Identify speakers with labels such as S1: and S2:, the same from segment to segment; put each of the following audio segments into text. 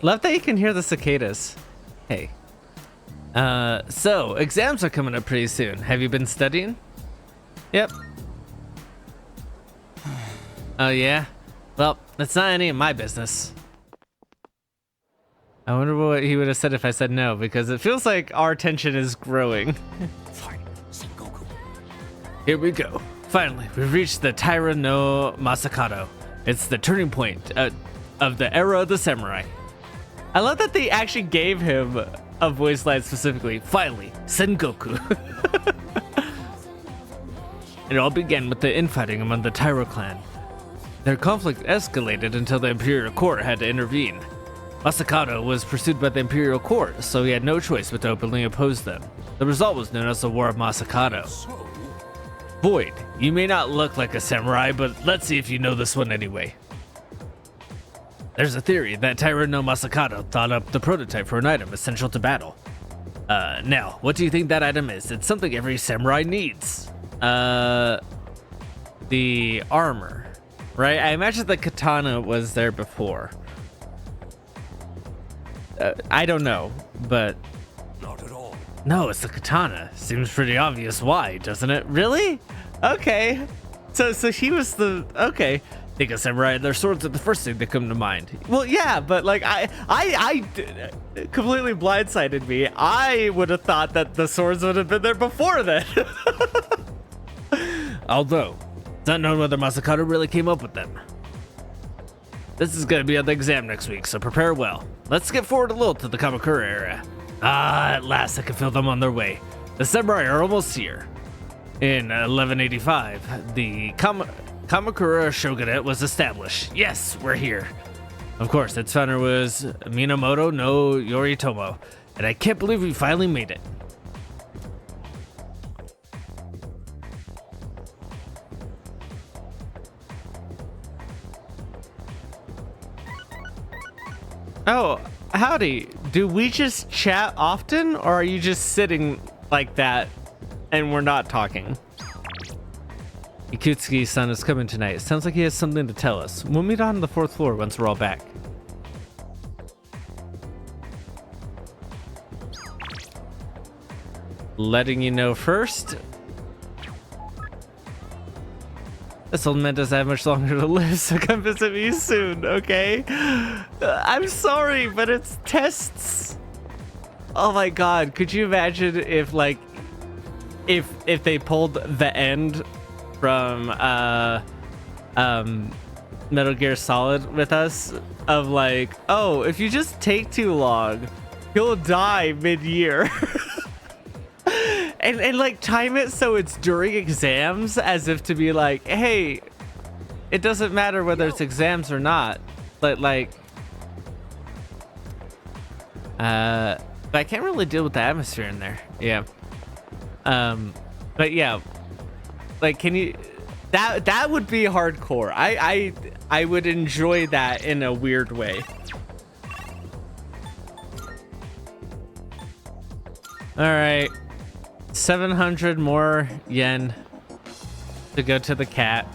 S1: Love that you can hear the cicadas. Hey. So exams are coming up pretty soon. Have you been studying? Yep. Oh yeah? Well, that's not any of my business. I wonder what he would have said if I said no, because it feels like our tension is growing. Here we go. Finally, we've reached the Taira no Masakado. It's the turning point of the era of the samurai. I love that they actually gave him a voice line specifically. Finally, Sengoku. It all began with the infighting among the Taira clan. Their conflict escalated until the Imperial Court had to intervene. Masakado was pursued by the Imperial Court, so he had no choice but to openly oppose them. The result was known as the War of Masakado. Void, you may not look like a samurai, but let's see if you know this one anyway. There's a theory that Taira no Masakado thought up the prototype for an item essential to battle. Now, what do you think that item is? It's something every samurai needs. The armor, right? I imagine the katana was there before. I don't know, but...
S2: Not at all.
S1: No, it's the katana. Seems pretty obvious why, doesn't it? Really? Okay. So he was the... Okay. Think of samurai and their swords are the first thing that come to mind. Well, yeah, but like I completely blindsided me. I would have thought that the swords would have been there before then. Although, it's not known whether Masakado really came up with them. This is gonna be on the exam next week, so prepare well. Let's get forward a little to the Kamakura area. Ah, at last I can feel them on their way. The samurai are almost here. In 1185, the Kamakura Shogunate was established. Yes, we're here. Of course, its founder was Minamoto no Yoritomo, and I can't believe we finally made it. Oh, howdy. Do we just chat often, or are you just sitting like that and we're not talking? Ikutsuki-san is coming tonight. Sounds like he has something to tell us. We'll meet on the 4th floor once we're all back. Letting you know first. This old man doesn't have much longer to live, so come visit me soon, okay? I'm sorry, but it's tests. Oh my god, could you imagine if like if they pulled the end from Metal Gear Solid with us of like, oh, if you just take too long, you'll die mid-year. and like time it so it's during exams, as if to be like, hey, it doesn't matter whether it's exams or not, but like but I can't really deal with the atmosphere in there. Yeah. But yeah, like, can you, that would be hardcore. I would enjoy that in a weird way. All right, 700 more yen to go to the cat.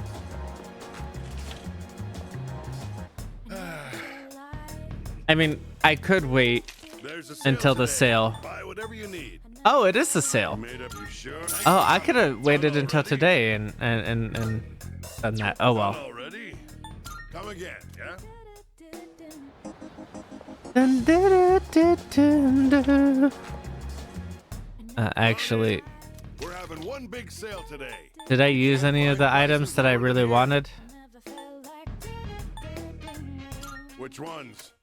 S1: I mean, I could wait until the sale.
S2: Buy whatever you need.
S1: Oh, it is a sale.
S2: Made up your shirt.
S1: Oh, I could have waited until today and done that. Oh well.
S2: Already? Come again, yeah?
S1: Actually,
S2: We're having one big sale today.
S1: did I use any of the items that I really wanted?
S2: Which ones?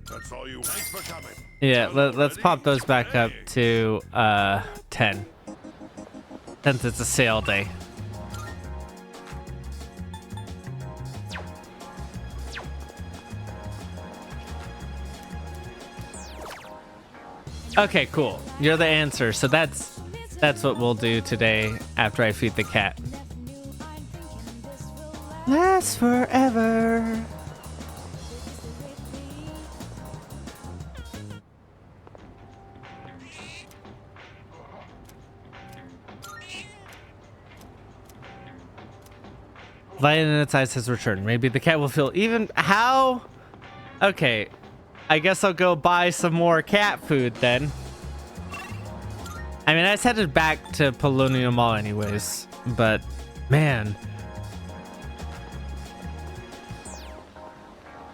S2: That's all you. Thanks for coming.
S1: Yeah, let's pop those back up to 10. Since it's a sale day. Okay, cool. You're the answer. So that's what we'll do today after I feed the cat. Last forever. Light in its eyes has returned. Maybe the cat will feel even... How? Okay. I guess I'll go buy some more cat food then. I mean, I just headed back to Paulownia Mall anyways, but man.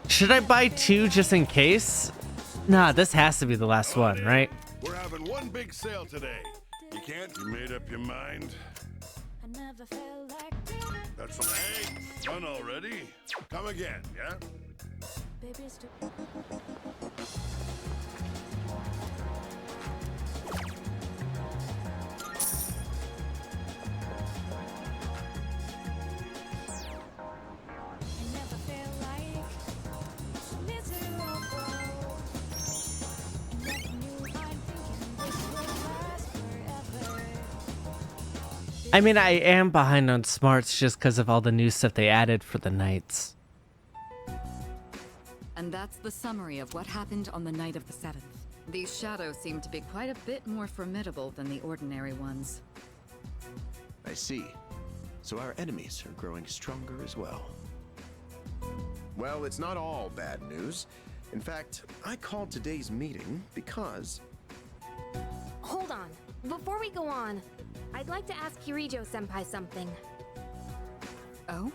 S1: Should I buy 2 just in case? Nah, this has to be the last one, right?
S2: We're having one big sale today. You can't? You made up your mind? That's what. Hey, done already? Come again, yeah?
S1: I mean, I am behind on smarts just because of all the new stuff they added for the knights.
S3: And that's the summary of what happened on the night of the 7th. These shadows seem to be quite a bit more formidable than the ordinary ones.
S4: I see. So our enemies are growing stronger as well. Well, it's not all bad news. In fact, I called today's meeting because...
S5: Hold on. Before we go on, I'd like to ask Kirijo-senpai something.
S3: Oh?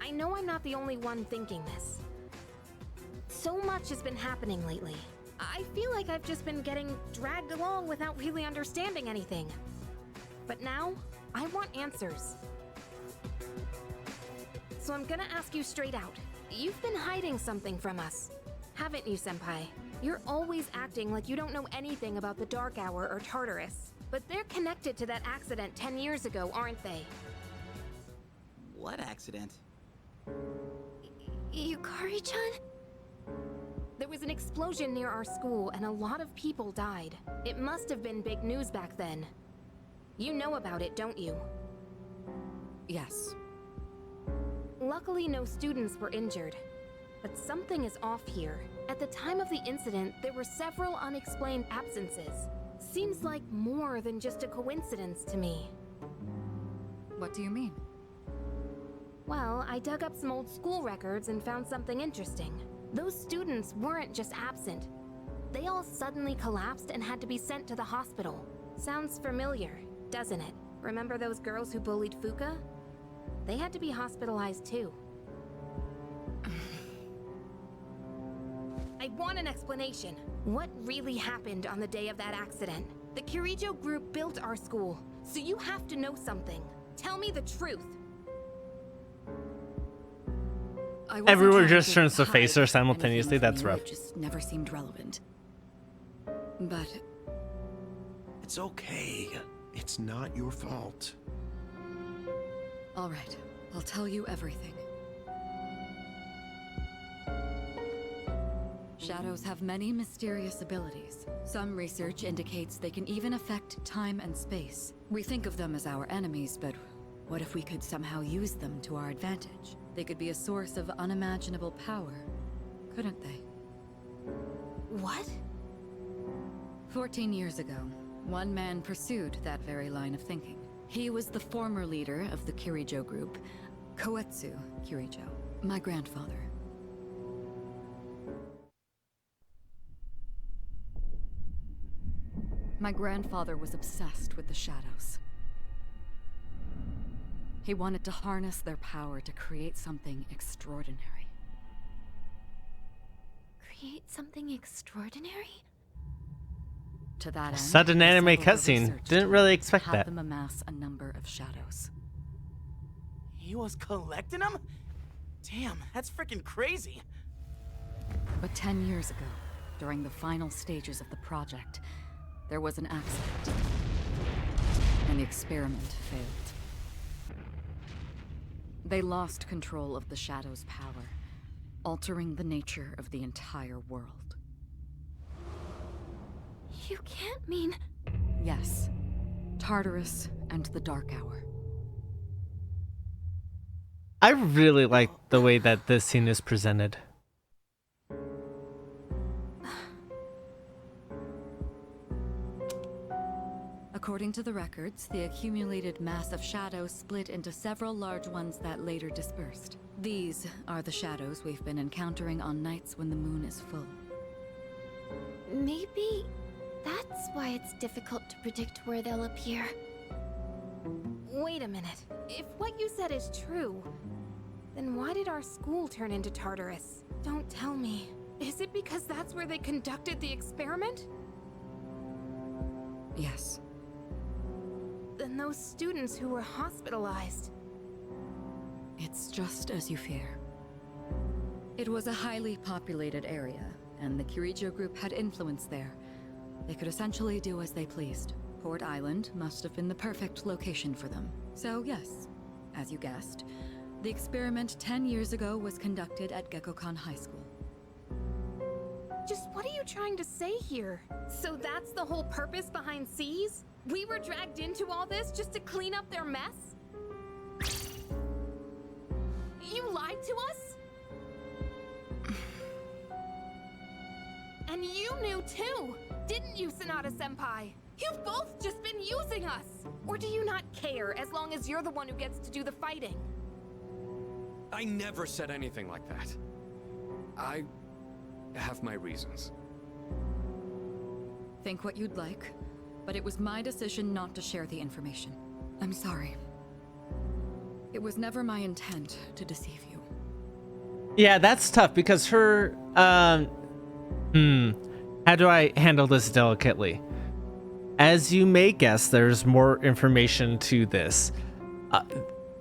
S5: I know I'm not the only one thinking this. So much has been happening lately. I feel like I've just been getting dragged along without really understanding anything. But now, I want answers. So I'm gonna ask you straight out. You've been hiding something from us, haven't you, Senpai? You're always acting like you don't know anything about the Dark Hour or Tartarus. But they're connected to that accident 10 years ago, aren't they?
S6: What accident?
S5: Yukari-chan? There was an explosion near our school and a lot of people died. It must have been big news back then. You know about it, don't you?
S3: Yes.
S5: Luckily, no students were injured. But something is off here. At the time of the incident, there were several unexplained absences. Seems like more than just a coincidence to me.
S3: What do you mean?
S5: Well, I dug up some old school records and found something interesting. Those students weren't just absent. They all suddenly collapsed and had to be sent to the hospital. Sounds familiar, doesn't it? Remember those girls who bullied Fuka? They had to be hospitalized too. I want an explanation. What really happened on the day of that accident? The Kirijo group built our school, so you have to know something. Tell me the truth.
S1: Everyone just turns to face her simultaneously. That's rough.
S3: It just never seemed relevant. But
S4: It's okay. It's not your fault.
S3: all right, I'll tell you everything. Shadows have many mysterious abilities. Some research indicates they can even affect time and space. We think of them as our enemies, but what if we could somehow use them to our advantage? They could be a source of unimaginable power, couldn't they?
S5: What?
S3: 14 years ago, one man pursued that very line of thinking. He was the former leader of the Kirijo group, Koetsu Kirijo, my grandfather. My grandfather was obsessed with the shadows. He wanted to harness their power to create something extraordinary.
S5: Create something extraordinary?
S3: To that end,
S1: Sudden
S3: he
S1: anime
S3: settled the
S1: cutscene.
S3: research
S1: Didn't
S3: to
S1: really expect
S3: have
S1: that.
S3: them amass a number of shadows.
S6: He was collecting them? Damn, that's freaking crazy.
S3: But 10 years ago, during the final stages of the project, there was an accident, and the experiment failed. They lost control of the Shadow's power, altering the nature of the entire world.
S5: You can't mean...
S3: Yes, Tartarus and the Dark Hour.
S1: I really like the way that this scene is presented.
S3: According to the records, the accumulated mass of shadows split into several large ones that later dispersed. These are the shadows we've been encountering on nights when the moon is full.
S5: Maybe that's why it's difficult to predict where they'll appear. Wait a minute. If what you said is true, then why did our school turn into Tartarus? Don't tell me. Is it because that's where they conducted the experiment?
S3: Yes.
S5: Then those students who were hospitalized.
S3: It's just as you fear. It was a highly populated area, and the Kirijo group had influence there. They could essentially do as they pleased. Port Island must have been the perfect location for them. So yes, as you guessed, the experiment 10 years ago was conducted at Gekkokan High School.
S5: Just what are you trying to say here? So that's the whole purpose behind SEAS? We were dragged into all this just to clean up their mess? You lied to us? And you knew too, didn't you, Sanada-senpai? You've both just been using us! Or do you not care as long as you're the one who gets to do the fighting?
S7: I never said anything like that. I have my reasons.
S3: Think what you'd like, but it was my decision not to share the information. I'm sorry. It was never my intent to deceive you.
S1: Yeah, that's tough because her, how do I handle this delicately? As you may guess, there's more information to this.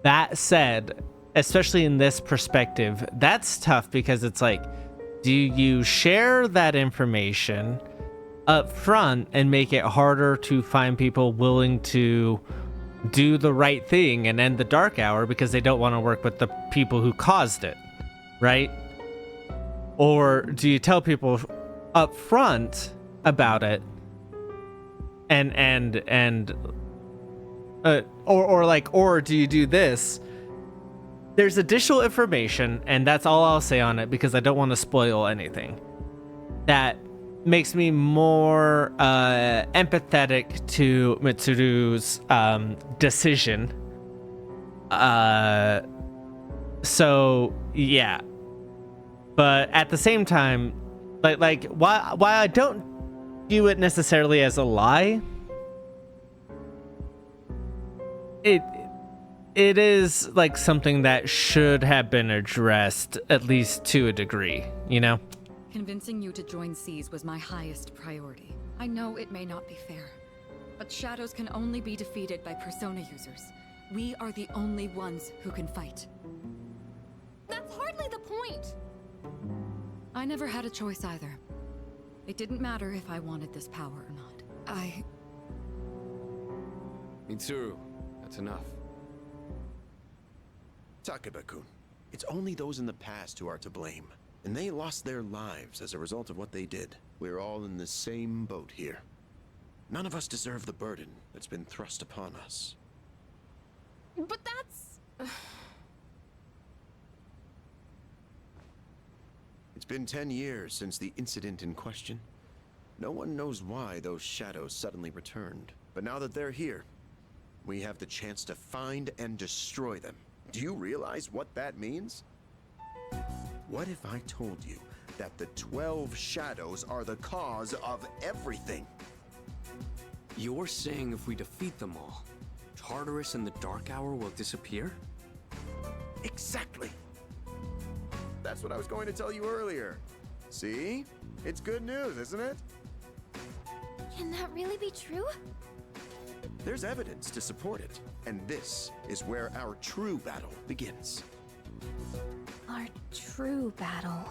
S1: That said, especially in this perspective, that's tough because it's like, do you share that information up front and make it harder to find people willing to do the right thing and end the dark hour because they don't want to work with the people who caused it, right? Or do you tell people up front about it or do you do this? There's additional information, and that's all I'll say on it because I don't want to spoil anything. That makes me more empathetic to Mitsuru's decision. So yeah, but at the same time, like why I don't view it necessarily as a lie. It is like something that should have been addressed, at least to a degree, you know?
S3: Convincing you to join SEAS was my highest priority. I know it may not be fair, but shadows can only be defeated by persona users. We are the only ones who can fight.
S5: That's hardly the point!
S3: I never had a choice either. It didn't matter if I wanted this power or not.
S7: Mitsuru, that's enough.
S4: Takeba-kun, it's only those in the past who are to blame. And they lost their lives as a result of what they did. We're all in the same boat here. None of us deserve the burden that's been thrust upon us.
S5: But that's...
S4: It's been 10 years since the incident in question. No one knows why those shadows suddenly returned. But now that they're here, we have the chance to find and destroy them. Do you realize what that means? What if I told you that the 12 shadows are the cause of everything?
S7: You're saying if we defeat them all, Tartarus and the Dark Hour will disappear?
S4: Exactly. That's what I was going to tell you earlier. See? It's good news, isn't it?
S5: Can that really be true?
S4: There's evidence to support it. And this is where our true battle begins.
S5: Our true battle.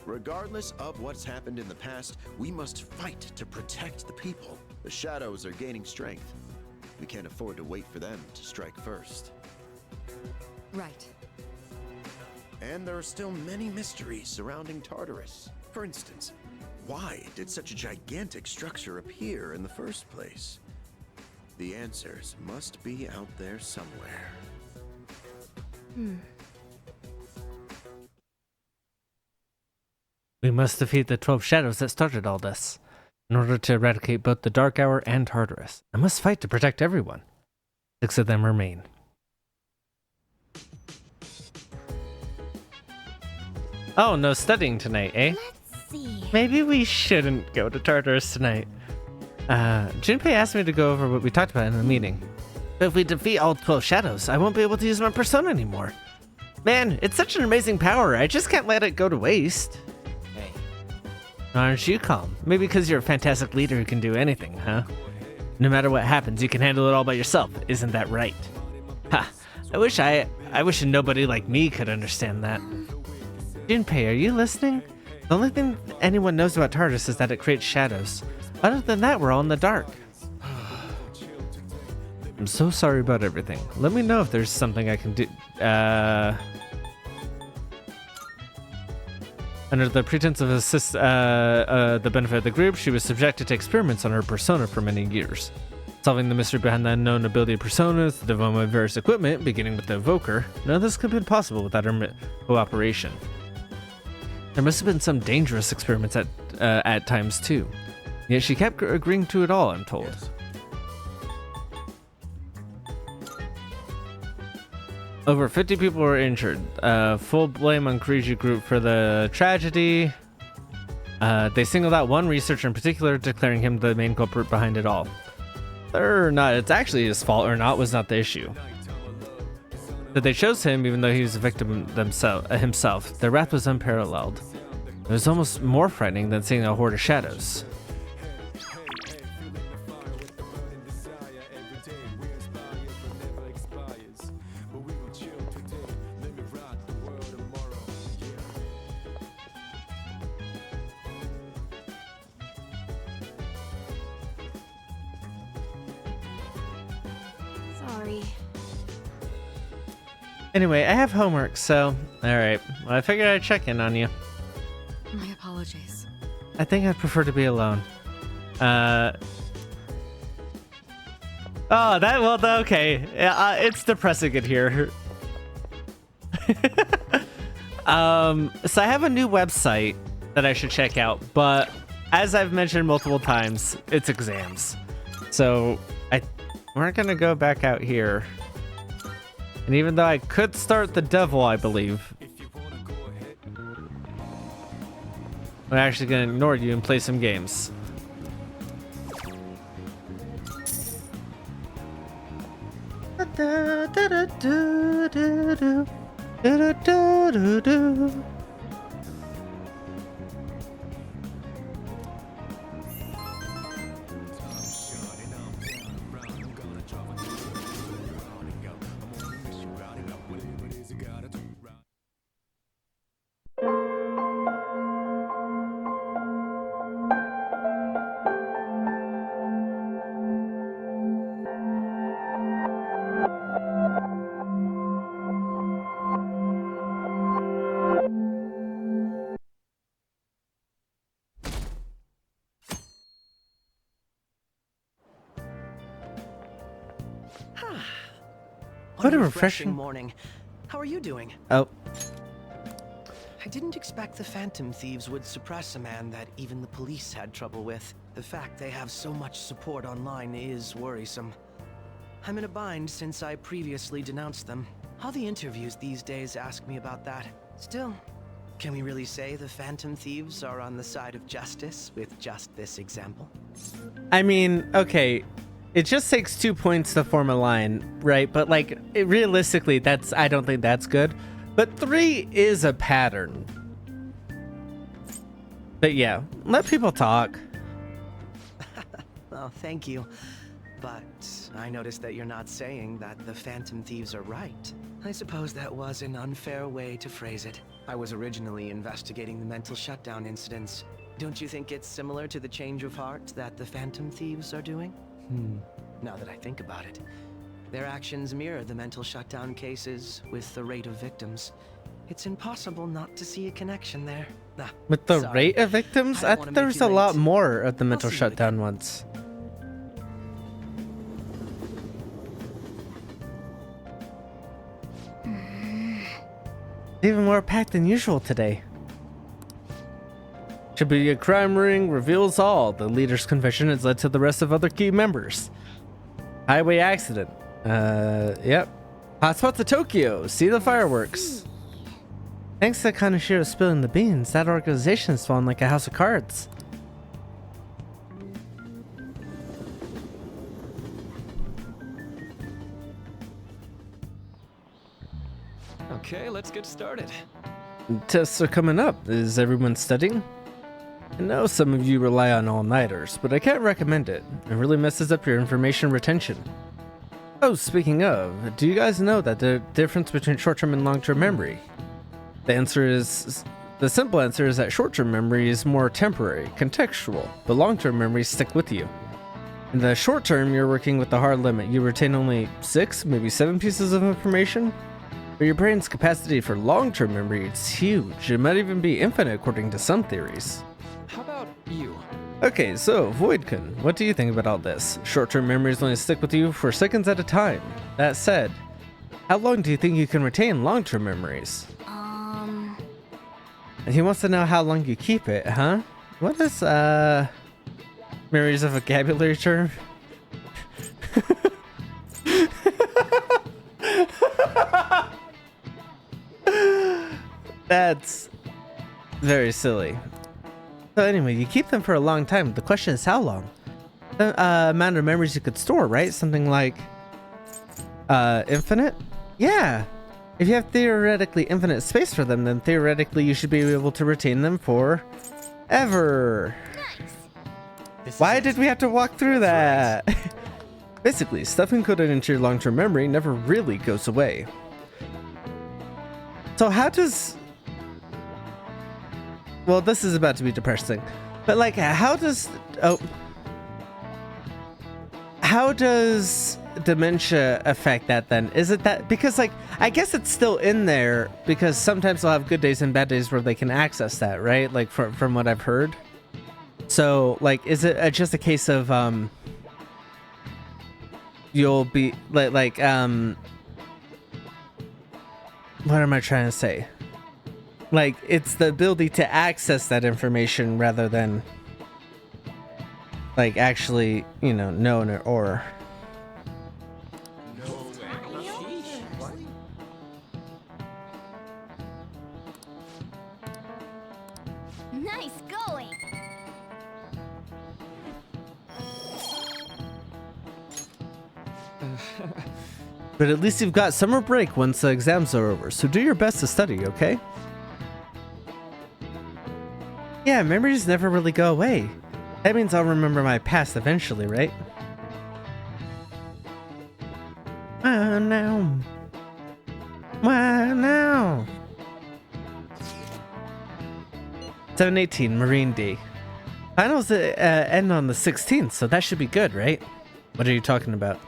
S4: Regardless of what's happened in the past, we must fight to protect the people. The shadows are gaining strength. We can't afford to wait for them to strike first.
S3: Right.
S4: And there are still many mysteries surrounding Tartarus. For instance, why did such a gigantic structure appear in the first place? The answers must be out there somewhere.
S1: We must defeat the 12 shadows that started all this. In order to eradicate both the Dark Hour and Tartarus, I must fight to protect everyone. 6 of them remain. Oh, no studying tonight, eh?
S5: Let's see.
S1: Maybe we shouldn't go to Tartarus tonight. Junpei asked me to go over what we talked about in the meeting. But if we defeat all 12 shadows, I won't be able to use my persona anymore. Man, it's such an amazing power, I just can't let it go to waste.
S6: Hey,
S1: Aren't you calm? Maybe because you're a fantastic leader who can do anything, huh? No matter what happens, you can handle it all by yourself, isn't that right? Ha! I wish nobody like me could understand that. Junpei, are you listening? The only thing anyone knows about Tartarus is that it creates shadows. Other than that, we're all in the dark. I'm so sorry about everything. Let me know if there's something I can do. Under the pretense of the benefit of the group, she was subjected to experiments on her persona for many years. Solving the mystery behind the unknown ability of personas, the development of various equipment, beginning with the evoker, none of this could have been possible without her cooperation. There must have been some dangerous experiments at times too. Yet she kept agreeing to it all, I'm told. Over 50 people were injured. Full blame on Kirigi Group for the tragedy. They singled out one researcher in particular, declaring him the main culprit behind it all. Whether or not it's actually his fault or not was not the issue. But they chose him even though he was a victim himself. Their wrath was unparalleled. It was almost more frightening than seeing a horde of shadows.
S5: Sorry.
S1: Anyway, I have homework, so alright. Well, I figured I'd check in on you.
S3: My apologies.
S1: I think I'd prefer to be alone. Okay. It's depressing in here. So I have a new website that I should check out, but as I've mentioned multiple times, it's exams. So we're gonna go back out here. And even though I could start the devil, I believe, I'm actually gonna ignore you and play some games.
S8: What
S1: a
S8: a
S1: refreshing
S8: morning. How are you doing?
S1: Oh,
S8: I didn't expect the Phantom Thieves would suppress a man that even the police had trouble with. The fact they have so much support online is worrisome. I'm in a bind since I previously denounced them. All the interviews these days ask me about that. Still, can we really say the Phantom Thieves are on the side of justice with just this example?
S1: I mean, okay, it just takes 2 points to form a line, right? But like, realistically, I don't think that's good. But 3 is a pattern. But yeah, let people talk.
S8: Oh, thank you. But I noticed that you're not saying that the Phantom Thieves are right. I suppose that was an unfair way to phrase it. I was originally investigating the mental shutdown incidents. Don't you think it's similar to the change of heart that the Phantom Thieves are doing? Now that I think about it, their actions mirror the mental shutdown cases with the rate of victims. It's impossible not to see a connection there.
S1: With the
S8: Sorry.
S1: rate of victims?
S8: I
S1: I
S8: don't wanna
S1: thought there
S8: make
S1: was
S8: you
S1: a lot
S8: late.
S1: more of the mental
S8: see you
S1: shutdown
S8: again.
S1: ones. Even more packed than usual today. Shibuya crime ring reveals all. The leader's confession has led to the arrest of other key members. Highway accident. Yep. Hotspot to Tokyo. See the fireworks. Thanks to Kaneshiro spilling the beans, that organization has fallen like a house of cards.
S7: Okay, let's get started.
S1: Tests are coming up. Is everyone studying? I know some of you rely on all-nighters, but I can't recommend it. It really messes up your information retention. Oh, speaking of, do you guys know that the difference between short-term and long-term memory? The simple answer is that short-term memory is more temporary, contextual, but long-term memories stick with you. In the short term, you're working with the hard limit. You retain only 6, maybe 7 pieces of information. But your brain's capacity for long-term memory is huge. It might even be infinite according to some theories.
S7: How about you?
S1: Okay, so Voidkun, what do you think about all this? Short-term memories only stick with you for seconds at a time. That said, how long do you think you can retain long-term memories? And he wants to know how long you keep it, huh? What is, memories a vocabulary term? That's very silly. So anyway, you keep them for a long time. The question is how long? The amount of memories you could store, right? Something like infinite? Yeah. If you have theoretically infinite space for them, then theoretically you should be able to retain them for ever.
S5: Nice.
S1: Why did we have to walk through that? Basically, stuff encoded into your long-term memory never really goes away. So how does... Well, this is about to be depressing. But like, how does... How does dementia affect that then? Is it that... Because like, I guess it's still in there because sometimes they'll have good days and bad days where they can access that, right? Like from what I've heard. So like, is it just a case of you'll be like what am I trying to say? Like, it's the ability to access that information rather than like actually, you know, knowing it or
S5: Nice going.
S1: But at least you've got summer break once the exams are over, so do your best to study, okay? Yeah, memories never really go away. That means I'll remember my past eventually, right? Why now? Why now? 7/18, Marine Day. Finals end on the 16th, so that should be good, right? What are you talking about?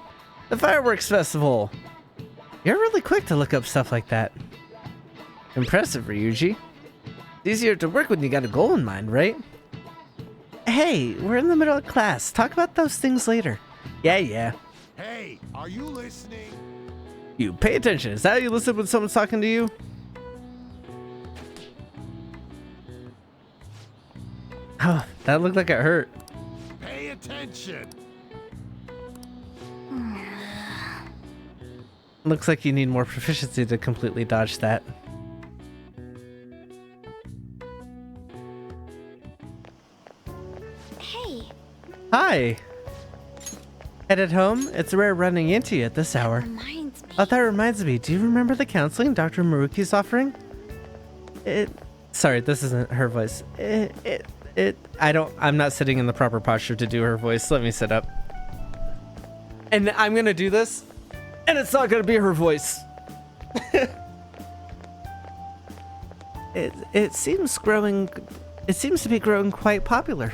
S1: The fireworks festival! You're really quick to look up stuff like that. Impressive, Ryuji. It's easier to work when you got a goal in mind, right? Hey, we're in the middle of class. Talk about those things later. Yeah.
S2: Hey, are you listening?
S1: You pay attention. Is that how you listen when someone's talking to you? Oh, that looked like it hurt.
S2: Pay attention.
S1: Looks like you need more proficiency to completely dodge that.
S5: Hey,
S1: Hi! Headed home? It's rare running into you at this hour.
S5: reminds me.
S1: Oh, that reminds me. Do you remember the counseling Dr. Maruki's offering? Sorry, this isn't her voice. I'm not sitting in the proper posture to do her voice. Let me sit up. And I'm gonna do this, and it's not gonna be her voice. It seems to be growing quite popular.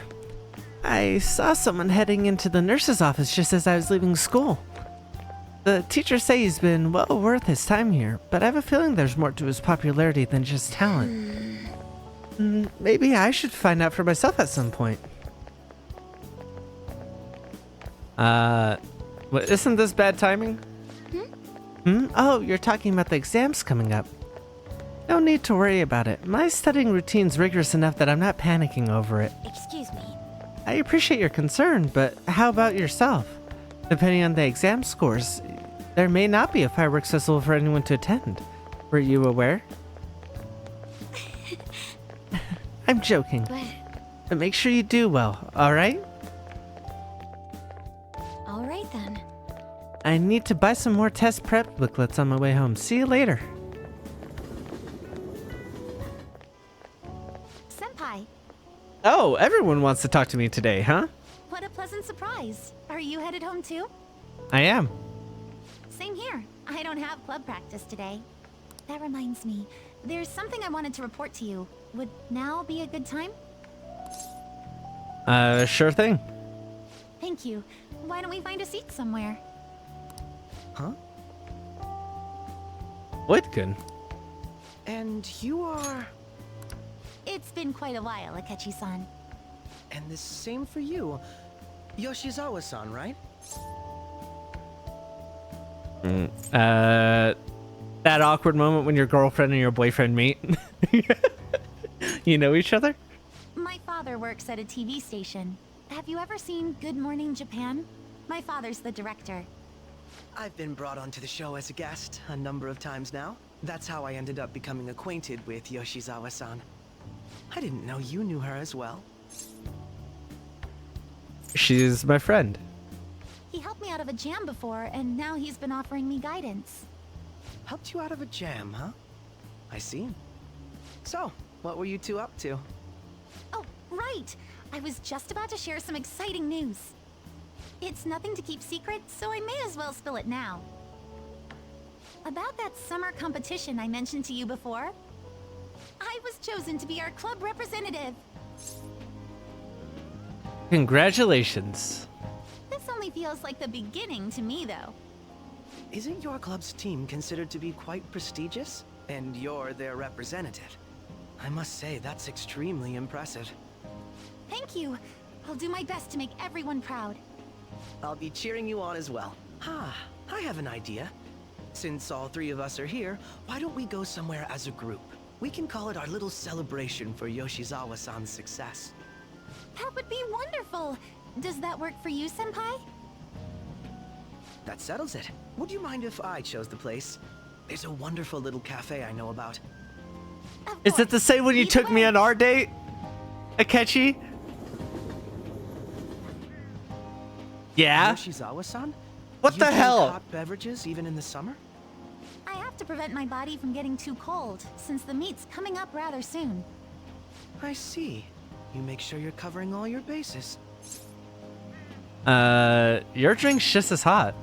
S1: I saw someone heading into the nurse's office just as I was leaving school. The teachers say he's been well worth his time here, but I have a feeling there's more to his popularity than just talent. Maybe I should find out for myself at some point. Isn't this bad timing? Oh, you're talking about the exams coming up. No need to worry about it. My studying routine's rigorous enough that I'm not panicking over it.
S9: Excuse me.
S1: I appreciate your concern, but how about yourself? Depending on the exam scores, there may not be a fireworks festival for anyone to attend. Were you aware? I'm joking. But make sure you do well, alright?
S9: Alright then.
S1: I need to buy some more test prep booklets on my way home. See you later.
S9: Senpai,
S1: Oh, everyone wants to talk to me today, huh?
S9: what a pleasant surprise. Are you headed home too?
S1: I am.
S9: Same here. I don't have club practice today. That reminds me, there's something I wanted to report to you. Would now be a good time?
S1: Sure thing.
S9: Thank you. Why don't we find a seat somewhere?
S8: Huh?
S1: Woodkin.
S8: And you are...
S9: It's been quite a while, Akechi-san.
S8: And the same for you. Yoshizawa-san, right?
S1: That awkward moment when your girlfriend and your boyfriend meet. You know each other?
S9: My father works at a TV station. Have you ever seen Good Morning Japan? My father's the director.
S8: I've been brought onto the show as a guest a number of times now. That's how I ended up becoming acquainted with Yoshizawa-san. I didn't know you knew her as well.
S1: She's my friend.
S9: He helped me out of a jam before, and now he's been offering me guidance.
S8: Helped you out of a jam, huh? I see. So, what were you two up to?
S9: Oh, right! I was just about to share some exciting news. It's nothing to keep secret, so I may as well spill it now. About that summer competition I mentioned to you before, I was chosen to be our club representative.
S1: Congratulations.
S9: This only feels like the beginning to me, though.
S8: Isn't your club's team considered to be quite prestigious? And you're their representative. I must say, that's extremely impressive.
S9: Thank you. I'll do my best to make everyone proud.
S8: I'll be cheering you on as well. I have an idea. Since all three of us are here, why don't we go somewhere as a group? We can call it our little celebration for Yoshizawa-san's success.
S9: That would be wonderful. Does that work for you, Senpai?
S8: That settles it. Would you mind if I chose the place? There's a wonderful little cafe I know about.
S1: Is it the same when you took me on our date, Akechi? Yeah?
S8: Yoshizawa-san?
S1: What
S8: You
S1: the
S8: drink
S1: hell?
S8: hot beverages even in the summer?
S9: I have to prevent my body from getting too cold, since the meet's coming up rather soon.
S8: I see. You make sure you're covering all your bases.
S1: Your drink's just as hot.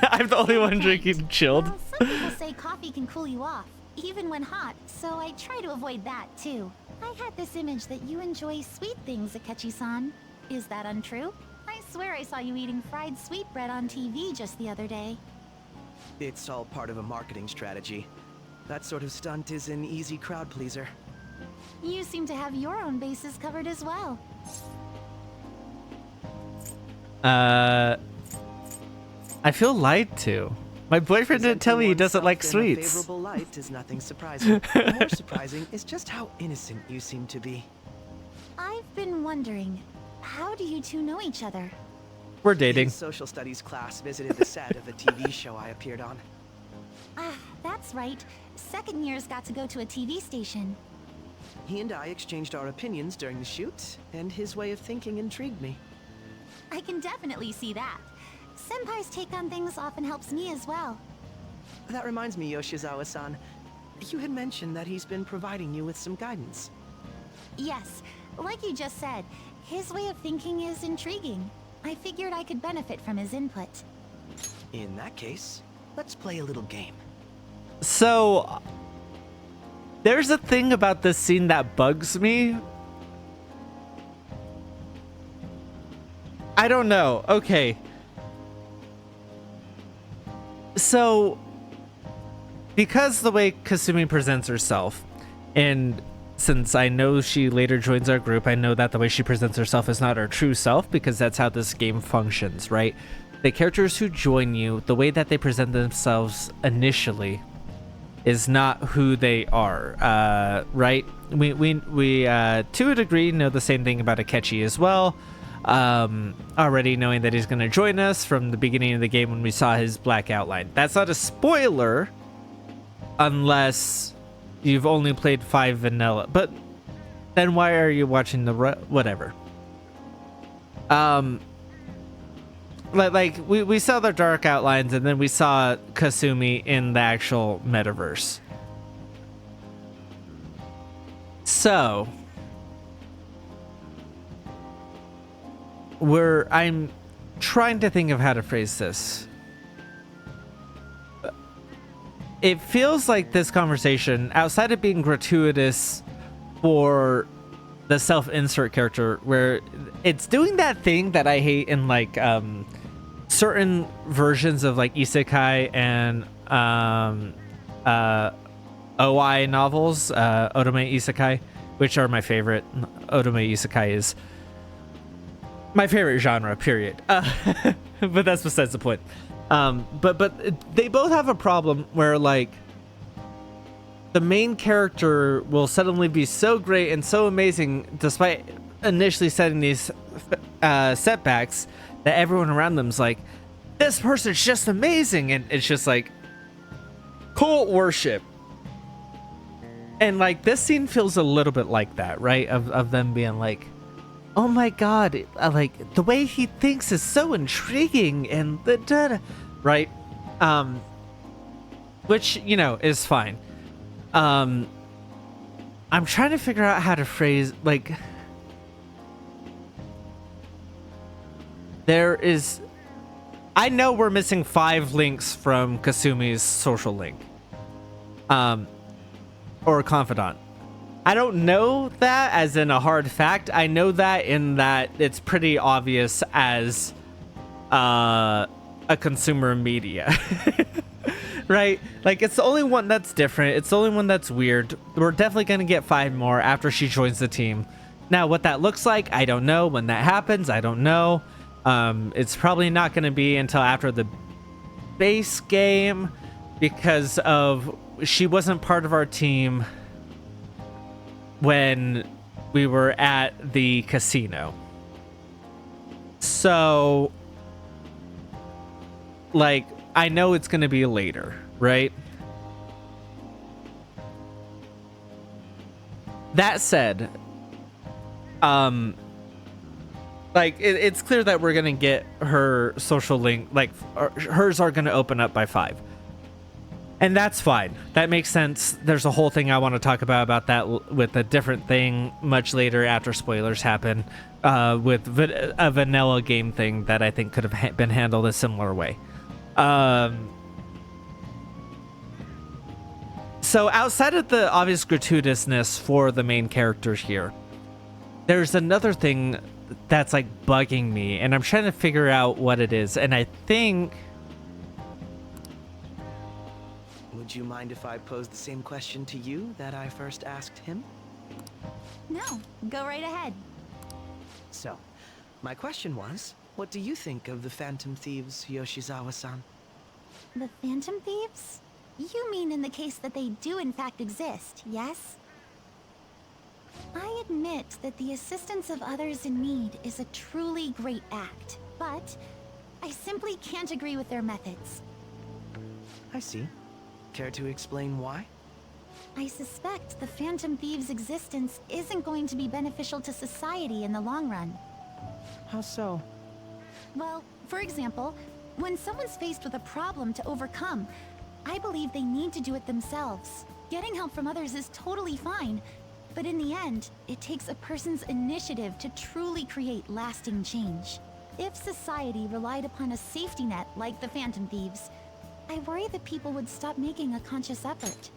S1: I'm the only one drinking chilled.
S9: Well, some people say coffee can cool you off, even when hot, so I try to avoid that, too. I had this image that you enjoy sweet things, Akechi-san. Is that untrue? I swear I saw you eating fried sweetbread on TV just the other day.
S8: It's all part of a marketing strategy. That sort of stunt is an easy crowd pleaser.
S9: You seem to have your own bases covered as well.
S1: I feel lied to. My boyfriend didn't tell me he doesn't like
S8: Presenting oneself in a
S1: sweets.
S8: favorable light is nothing surprising. More surprising is just how innocent you seem to be.
S9: I've been wondering, how do you two know each other?
S1: We're dating.
S8: His social studies class visited the set of a TV show I appeared on.
S9: Ah, that's right. Second years got to go to a TV station.
S8: He and I exchanged our opinions during the shoot, and his way of thinking intrigued me.
S9: I can definitely see that. Senpai's take on things often helps me as well.
S8: That reminds me, Yoshizawa-san. You had mentioned that he's been providing you with some guidance.
S9: Yes, like you just said, his way of thinking is intriguing. I figured I could benefit from his input.
S8: In that case, let's play a little game.
S1: So, there's a thing about this scene that bugs me. I don't know. Okay. So, because the way Kasumi presents herself, and since I know she later joins our group, I know that the way she presents herself is not her true self, because that's how this game functions, right? The characters who join you, the way that they present themselves initially is not who they are, right? We to a degree know the same thing about Akechi as well. Already knowing that he's going to join us from the beginning of the game when we saw his black outline. That's not a spoiler unless you've only played 5 vanilla. But then why are you watching the whatever? Like we saw the dark outlines, and then we saw Kasumi in the actual metaverse. So I'm trying to think of how to phrase this. It feels like this conversation, outside of being gratuitous for the self-insert character, where it's doing that thing that I hate in like certain versions of like isekai and OI novels, otome isekai, which are my favorite. Otome isekai is my favorite genre, period. But that's besides the point. But they both have a problem where like the main character will suddenly be so great and so amazing despite initially setting these setbacks, that everyone around them's like, this person's just amazing, and it's just like cult worship. And like this scene feels a little bit like that, right? Of them being like, oh my god, like the way he thinks is so intriguing, and right? Which, you know, is fine. I'm trying to figure out how to phrase, like, I know we're missing 5 links from Kasumi's social link, or confidant. I don't know that as in a hard fact. I know that in that it's pretty obvious as a consumer media. Right? Like, it's the only one that's different. It's the only one that's weird. We're definitely going to get 5 more after she joins the team. Now, what that looks like, I don't know. When that happens, I don't know. It's probably not going to be until after the base game, because of she wasn't part of our team when we were at the casino. So, like, I know it's going to be later, right? That said, like, it's clear that we're going to get her social link, like, hers are going to open up by 5. And that's fine. That makes sense. There's a whole thing I want to talk about that with a different thing much later after spoilers happen, with a vanilla game thing that I think could have been handled a similar way. So outside of the obvious gratuitousness for the main characters here, there's another thing that's like bugging me, and I'm trying to figure out what it is. And I think,
S8: would you mind if I posed the same question to you that I first asked him?
S9: No, go right ahead.
S8: So, my question was, what do you think of the Phantom Thieves, Yoshizawa-san?
S9: The Phantom Thieves? You mean in the case that they do in fact exist, yes? I admit that the assistance of others in need is a truly great act, but I simply can't agree with their methods.
S8: I see. Care to explain why?
S9: I suspect the Phantom Thieves' existence isn't going to be beneficial to society in the long run.
S8: How so?
S9: Well, for example, when someone's faced with a problem to overcome, I believe they need to do it themselves. Getting help from others is totally fine, but in the end, it takes a person's initiative to truly create lasting change. If society relied upon a safety net like the Phantom Thieves, I worry that people would stop making a conscious effort.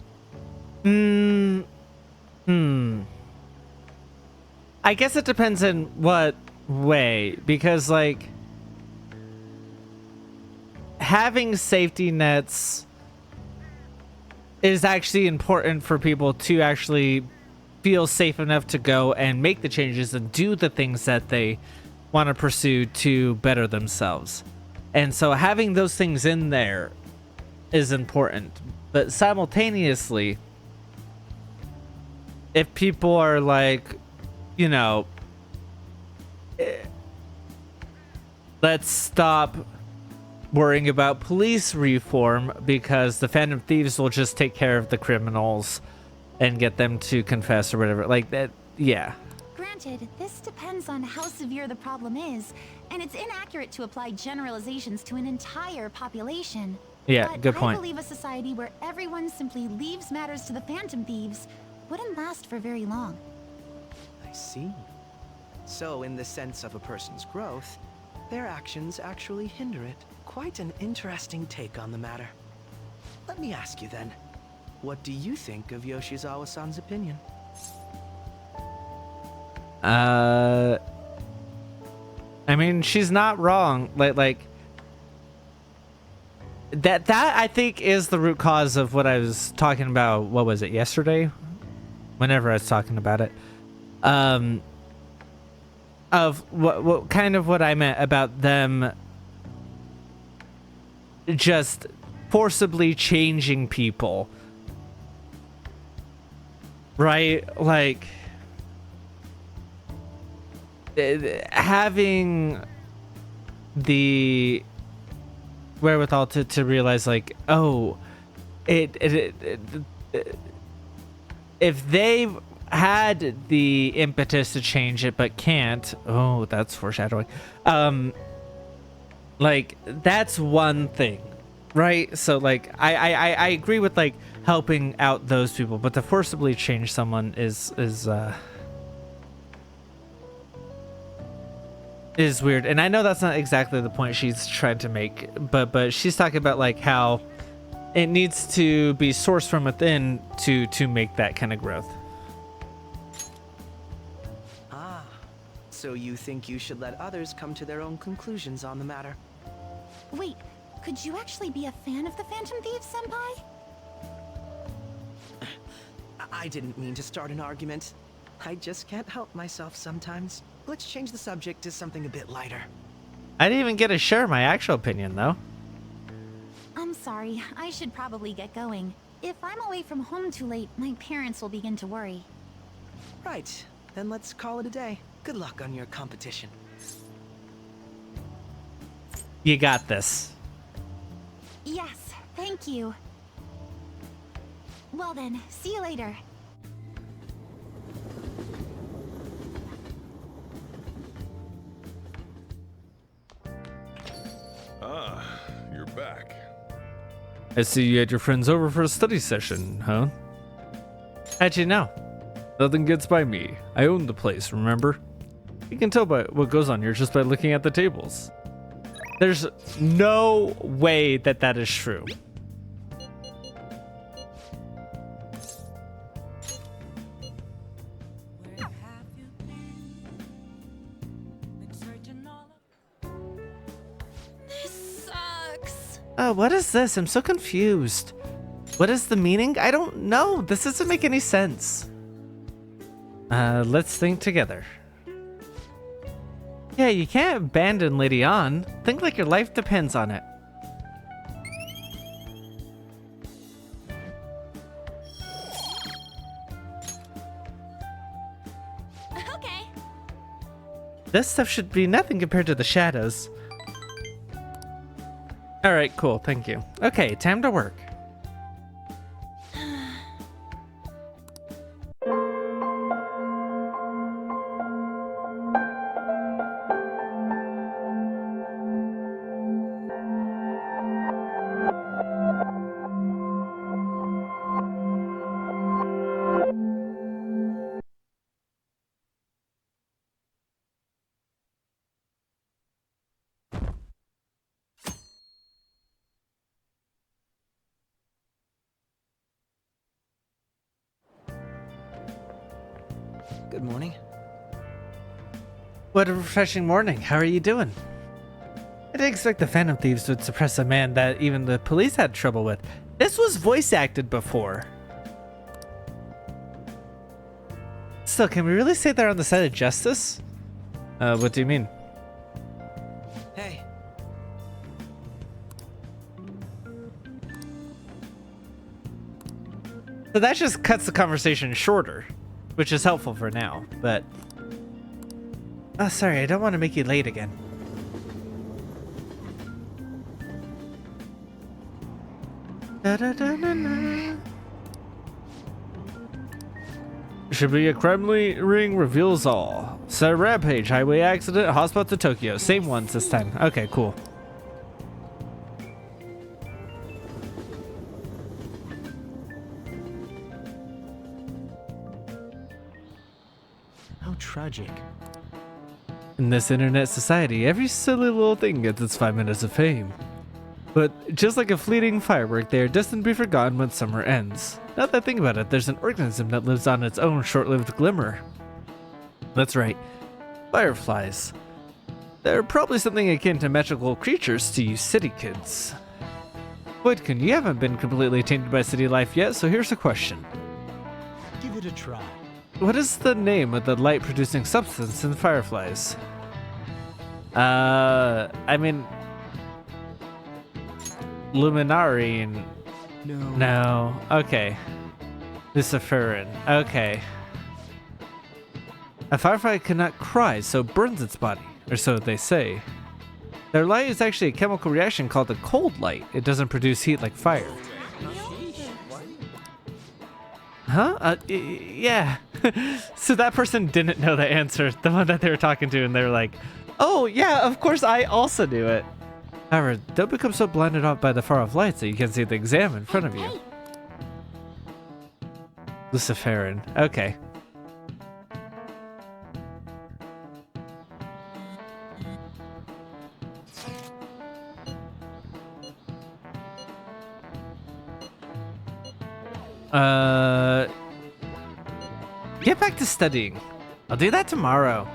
S1: I guess it depends in what way, because like having safety nets is actually important for people to actually feel safe enough to go and make the changes and do the things that they want to pursue to better themselves. And so having those things in there is important, but simultaneously, if people are like, you know, let's stop worrying about police reform because the Phantom Thieves will just take care of the criminals and get them to confess or whatever. Like that, yeah.
S9: Granted, this depends on how severe the problem is, and it's inaccurate to apply generalizations to an entire population.
S1: Yeah,
S9: but
S1: good point.
S9: I believe a society where everyone simply leaves matters to the Phantom Thieves wouldn't last for very long.
S8: I see. So, in the sense of a person's growth, their actions actually hinder it. Quite an interesting take on the matter. Let me ask you then, what do you think of Yoshizawa-san's opinion?
S1: I mean, she's not wrong. Like that I think is the root cause of what I was talking about. What was it, yesterday? Whenever I was talking about it. Of what kind of what I meant about them just forcibly changing people. Right? Like having the wherewithal to realize, like, oh, if they had the impetus to change it but can't, oh, that's foreshadowing. Like, that's one thing, right? So like I agree with like helping out those people, but to forcibly change someone is weird. And I know that's not exactly the point she's tried to make, but she's talking about like how it needs to be sourced from within to make that kind of growth.
S8: Ah, so you think you should let others come to their own conclusions on the matter?
S9: Wait, could you actually be a fan of the Phantom Thieves, Senpai?
S8: I didn't mean to start an argument. I just can't help myself sometimes. Let's change the subject to something a bit lighter.
S1: I didn't even get to share my actual opinion, though.
S9: I'm sorry, I should probably get going. If I'm away from home too late, my parents will begin to worry.
S8: Right, then let's call it a day. Good luck on your competition.
S1: You got this.
S9: Yes, thank you. Well then, see you later.
S2: Ah, you're back.
S1: I see you had your friends over for a study session, huh? How'd you know? Nothing gets by me. I own the place, remember? You can tell by what goes on here just by looking at the tables. There's no way that that is true.
S9: This sucks.
S1: What is this? I'm so confused. What is the meaning? I don't know. This doesn't make any sense. Let's think together. Yeah, you can't abandon Lady Ann. Think like your life depends on it.
S9: Okay.
S1: This stuff should be nothing compared to the shadows. Alright, cool, thank you. Okay, time to work.
S8: Good morning.
S1: What a refreshing morning. How are you doing? I didn't expect the Phantom Thieves would suppress a man that even the police had trouble with. This was voice acted before. Still, can we really say they're on the side of justice? What do you mean?
S8: Hey.
S1: So that just cuts the conversation shorter, which is helpful for now, but... Oh, sorry, I don't want to make you late again. Da-da-da-da-da. Should be a crime ring reveals all. Set a rampage, highway accident, hotspot to Tokyo. Same ones this time. Okay, cool.
S6: How tragic.
S1: In this internet society, every silly little thing gets its 5 minutes of fame. But just like a fleeting firework, they are destined to be forgotten when summer ends. Now that I think about it, there's an organism that lives on its own short-lived glimmer. That's right, fireflies. They're probably something akin to magical creatures to you city kids. Voidkun, you haven't been completely tainted by city life yet, so here's a question.
S6: Give it a try.
S1: What is the name of the light-producing substance in fireflies? I mean... Luminarine. No. Okay. Luciferin. Okay. A firefly cannot cry, so it burns its body, or so they say. Their light is actually a chemical reaction called a cold light. It doesn't produce heat like fire. Huh? Yeah. So that person didn't know the answer, the one that they were talking to, and they were like, oh, yeah, of course I also knew it. However, don't become so blinded out by the far-off lights that you can't see the exam in front of you. Luciferin. Okay. Get back to studying. I'll do that tomorrow.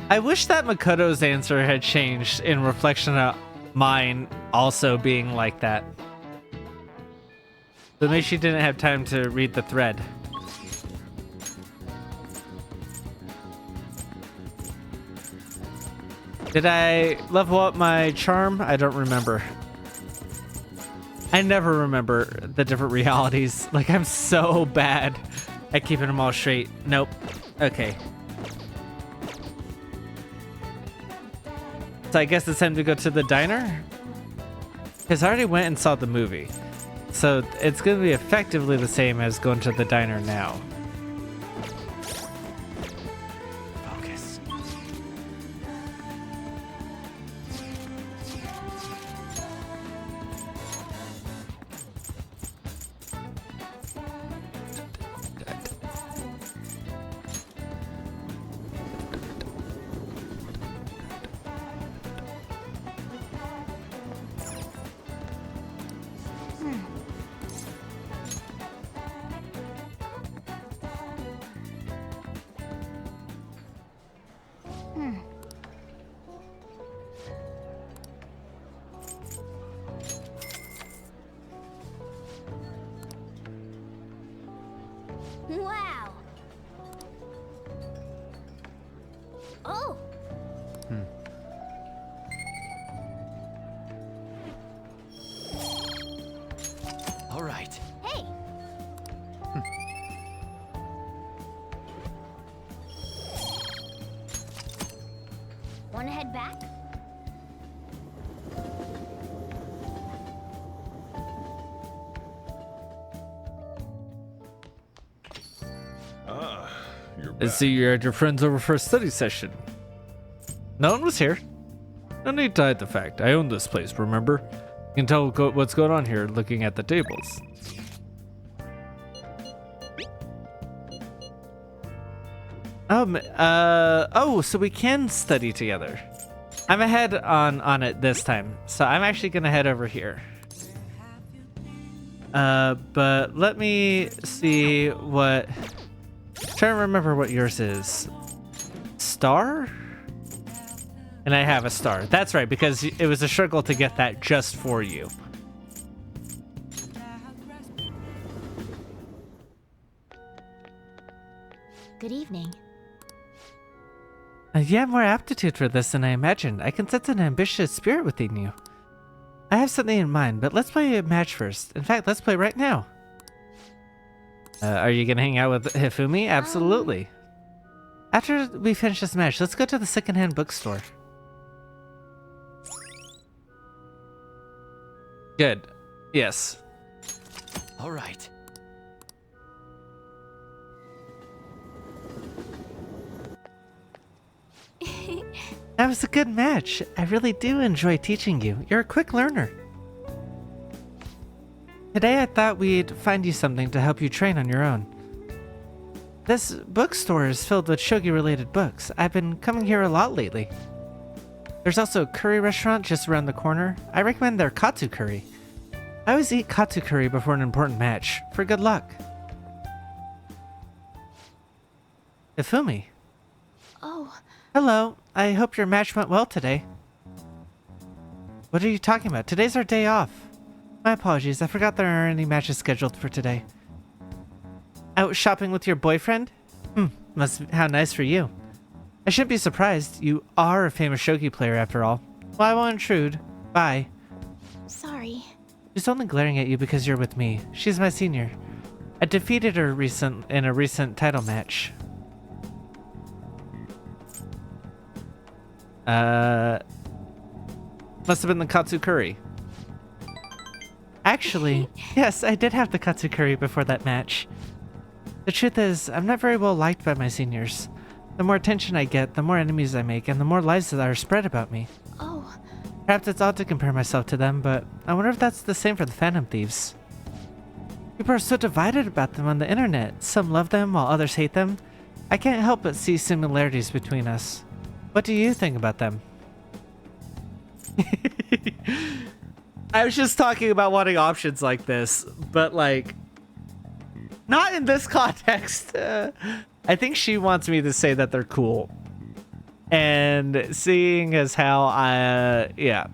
S1: I wish that Makoto's answer had changed in reflection of mine also being like that. But maybe she didn't have time to read the thread. Did I level up my charm? I don't remember. I never remember the different realities. Like, I'm so bad at keeping them all straight. Nope. Okay. So I guess it's time to go to the diner? Because I already went and saw the movie. So it's going to be effectively the same as going to the diner now. Focus.
S5: Wow. Oh.
S6: All right.
S5: Hey. Want to head back?
S2: You're
S1: I
S2: back.
S1: see you had your friends over for a study session. No one was here. No need to hide the fact. I own this place, remember? You can tell what's going on here looking at the tables. Oh, so we can study together. I'm ahead on it this time, so I'm actually gonna head over here. But let me see what... Trying to remember what yours is. Star? And I have a star. That's right, because it was a struggle to get that just for you.
S5: Good evening.
S1: You have more aptitude for this than I imagined. I can sense an ambitious spirit within you. I have something in mind, but let's play a match first. In fact, let's play right now. Are you gonna hang out with Hifumi? Absolutely. After we finish this match, let's go to the secondhand bookstore. Good. Yes.
S8: All right.
S1: That was a good match. I really do enjoy teaching you. You're a quick learner. Today I thought we'd find you something to help you train on your own. This bookstore is filled with shogi-related books. I've been coming here a lot lately. There's also a curry restaurant just around the corner. I recommend their katsu curry. I always eat katsu curry before an important match, for good luck. Hifumi.
S5: Oh,
S1: Hello. I hope your match went well today. What are you talking about? Today's our day off. My apologies, I forgot there aren't any matches scheduled for today. Out shopping with your boyfriend? How nice for you. I shouldn't be surprised. You are a famous shogi player after all. Well, I won't intrude. Bye.
S9: Sorry.
S1: She's only glaring at you because you're with me. She's my senior. I defeated her in a recent title match. Must have been the katsu curry. Actually, yes, I did have the katsu curry before that match. The truth is, I'm not very well liked by my seniors. The more attention I get, the more enemies I make, and the more lies that are spread about me.
S5: oh,
S1: Perhaps it's odd to compare myself to them, but I wonder if that's the same for the Phantom Thieves. People are so divided about them on the internet. Some love them while others hate them. I can't help but see similarities between us. What do you think about them? I was just talking about wanting options like this, but like, not in this context. I think she wants me to say that they're cool. And seeing as how yeah.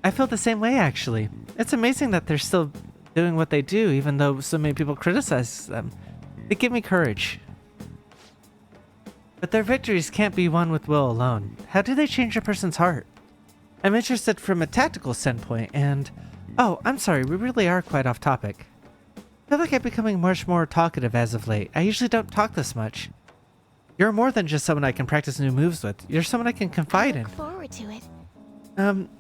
S1: I feel the same way, actually. It's amazing that they're still doing what they do, even though so many people criticize them. They give me courage. But their victories can't be won with will alone. How do they change a person's heart? I'm interested from a tactical standpoint, and... Oh, I'm sorry, we really are quite off topic. I feel like I'm becoming much more talkative as of late. I usually don't talk this much. You're more than just someone I can practice new moves with. You're someone I can confide in.
S5: look forward to it.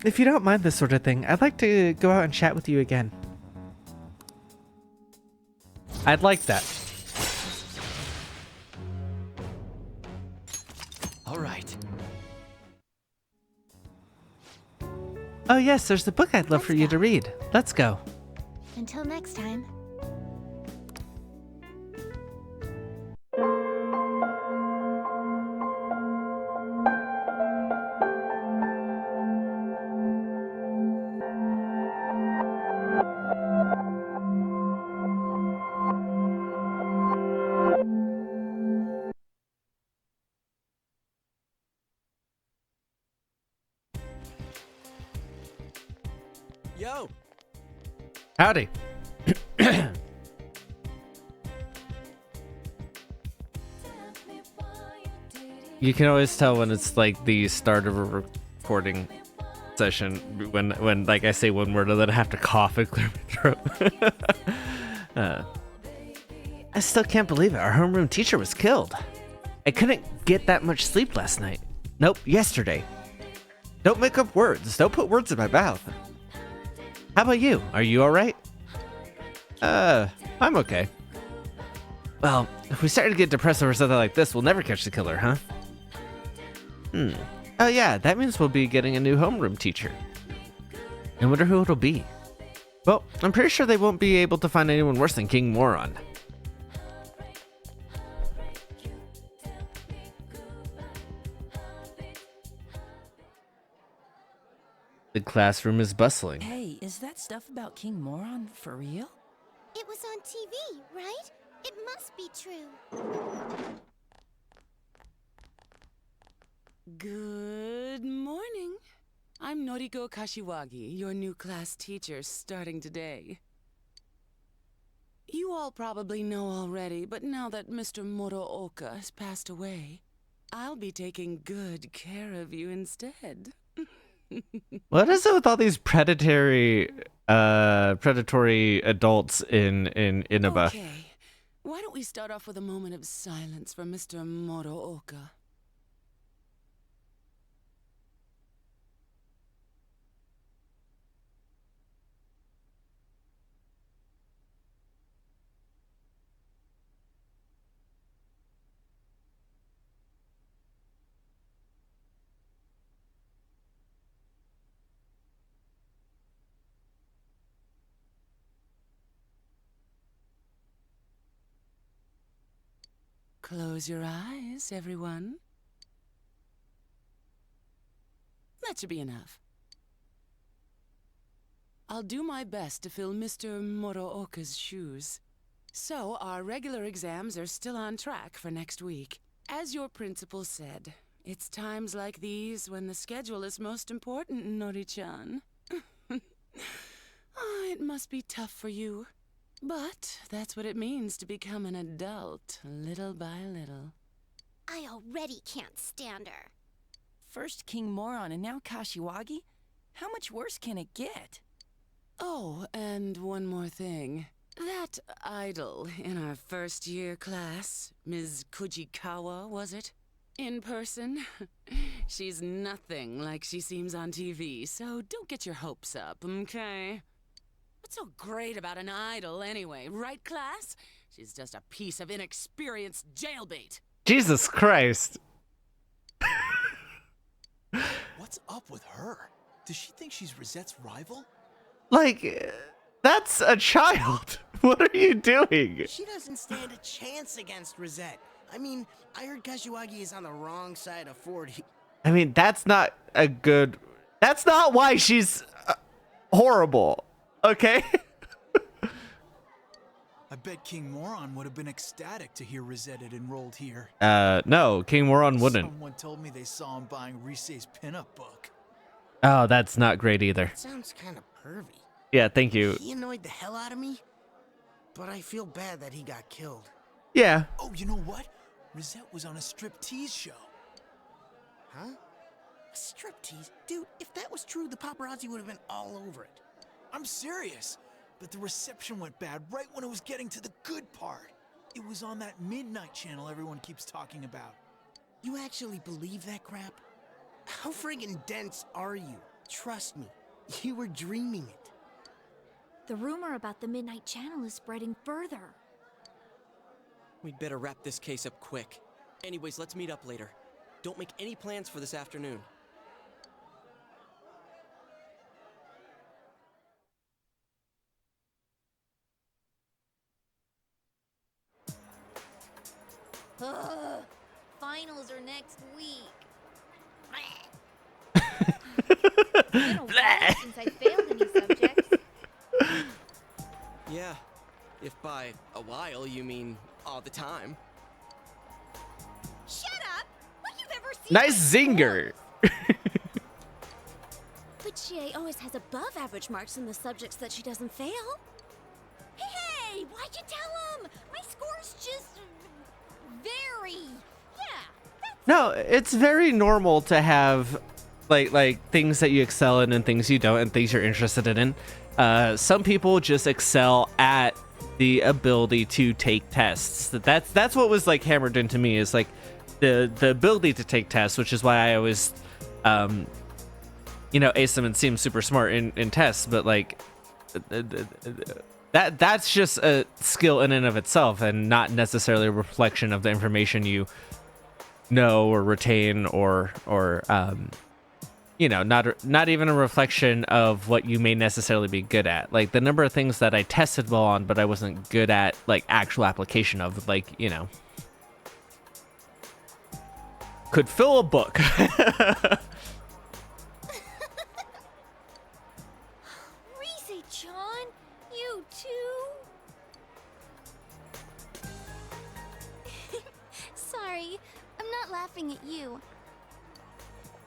S1: If you don't mind this sort of thing, I'd like to go out and chat with you again. I'd like that.
S8: All right.
S1: Oh yes, there's a book I'd love for you to read. Let's go.
S5: Until next time.
S6: Yo!
S1: Howdy. You can always tell when it's like the start of a recording session when like I say one word and then I have to cough and clear my throat. I still can't believe it. Our homeroom teacher was killed. I couldn't get that much sleep last night. Nope, yesterday. Don't make up words. Don't put words in my mouth. How about you? Are you alright? I'm okay. Well, if we start to get depressed over something like this, we'll never catch the killer, huh? Oh yeah, that means we'll be getting a new homeroom teacher. I wonder who it'll be. Well, I'm pretty sure they won't be able to find anyone worse than King Moron. The classroom is bustling.
S10: Hey, is that stuff about King Moron for real?
S9: It was on TV, right? It must be true.
S10: Good morning. I'm Noriko Kashiwagi, your new class teacher starting today. You all probably know already, but now that Mr. Morooka has passed away, I'll be taking good care of you instead.
S1: What is it with all these predatory adults in Inaba?
S10: Okay, why don't we start off with a moment of silence for Mr. Morooka? Close your eyes, everyone. That should be enough. I'll do my best to fill Mr. Morooka's shoes. So, our regular exams are still on track for next week. As your principal said, it's times like these when the schedule is most important, Nori-chan. Oh, it must be tough for you. But that's what it means to become an adult, little by little.
S11: I already can't stand her.
S12: First King Moron and now Kashiwagi? How much worse can it get?
S10: Oh, and one more thing. That idol in our first year class, Ms. Kujikawa, was it? In person? She's nothing like she seems on TV, so don't get your hopes up, okay? What's so great about an idol anyway, right, class? She's just a piece of inexperienced jailbait.
S1: Jesus Christ.
S13: What's up with her? Does she think she's Rosette's rival?
S1: Like, that's a child. What are you doing?
S14: She doesn't stand a chance against Rosette. I mean, I heard Kashiwagi is on the wrong side of 40.
S1: I mean, that's not a good... That's not why she's horrible. Okay?
S13: I bet King Moron would have been ecstatic to hear Rosette had enrolled here.
S1: No, King Moron wouldn't.
S13: Someone told me they saw him buying Rise's pinup book.
S1: Oh, that's not great either.
S14: That sounds kind of pervy.
S1: Yeah, thank you.
S14: He annoyed the hell out of me, but I feel bad that he got killed.
S1: Yeah.
S13: Oh, you know what? Rosette was on a striptease show.
S14: Huh? A striptease? Dude, if that was true, the paparazzi would have been all over it.
S13: I'm serious, but the reception went bad right when it was getting to the good part. It was on that midnight channel everyone keeps talking about.
S14: You actually believe that crap? How friggin' dense are you? Trust me, you were dreaming it.
S11: The rumor about the Midnight Channel is spreading further.
S15: We'd better wrap this case up quick. Anyways, let's meet up later. Don't make any plans for this afternoon.
S11: Ugh, finals are next week. It's been a while since I failed any subjects.
S15: Yeah, if by a while you mean all the time.
S11: Shut up! What you've ever seen?
S1: Nice zinger.
S11: But she always has above average marks in the subjects that she doesn't fail. Hey, why'd you tell him? My score's just very... Yeah.
S1: No, it's very normal to have like things that you excel in and things you don't and things you're interested in. Some people just excel at the ability to take tests. That's what was like hammered into me, is like the ability to take tests, which is why I always ace them and seem super smart in tests, but like that's just a skill in and of itself and not necessarily a reflection of the information you know or retain or not even a reflection of what you may necessarily be good at. Like the number of things that I tested well on, but I wasn't good at like actual application of, like, could fill a book.
S11: Rise-chan, you too?
S9: Sorry, I'm not laughing at you.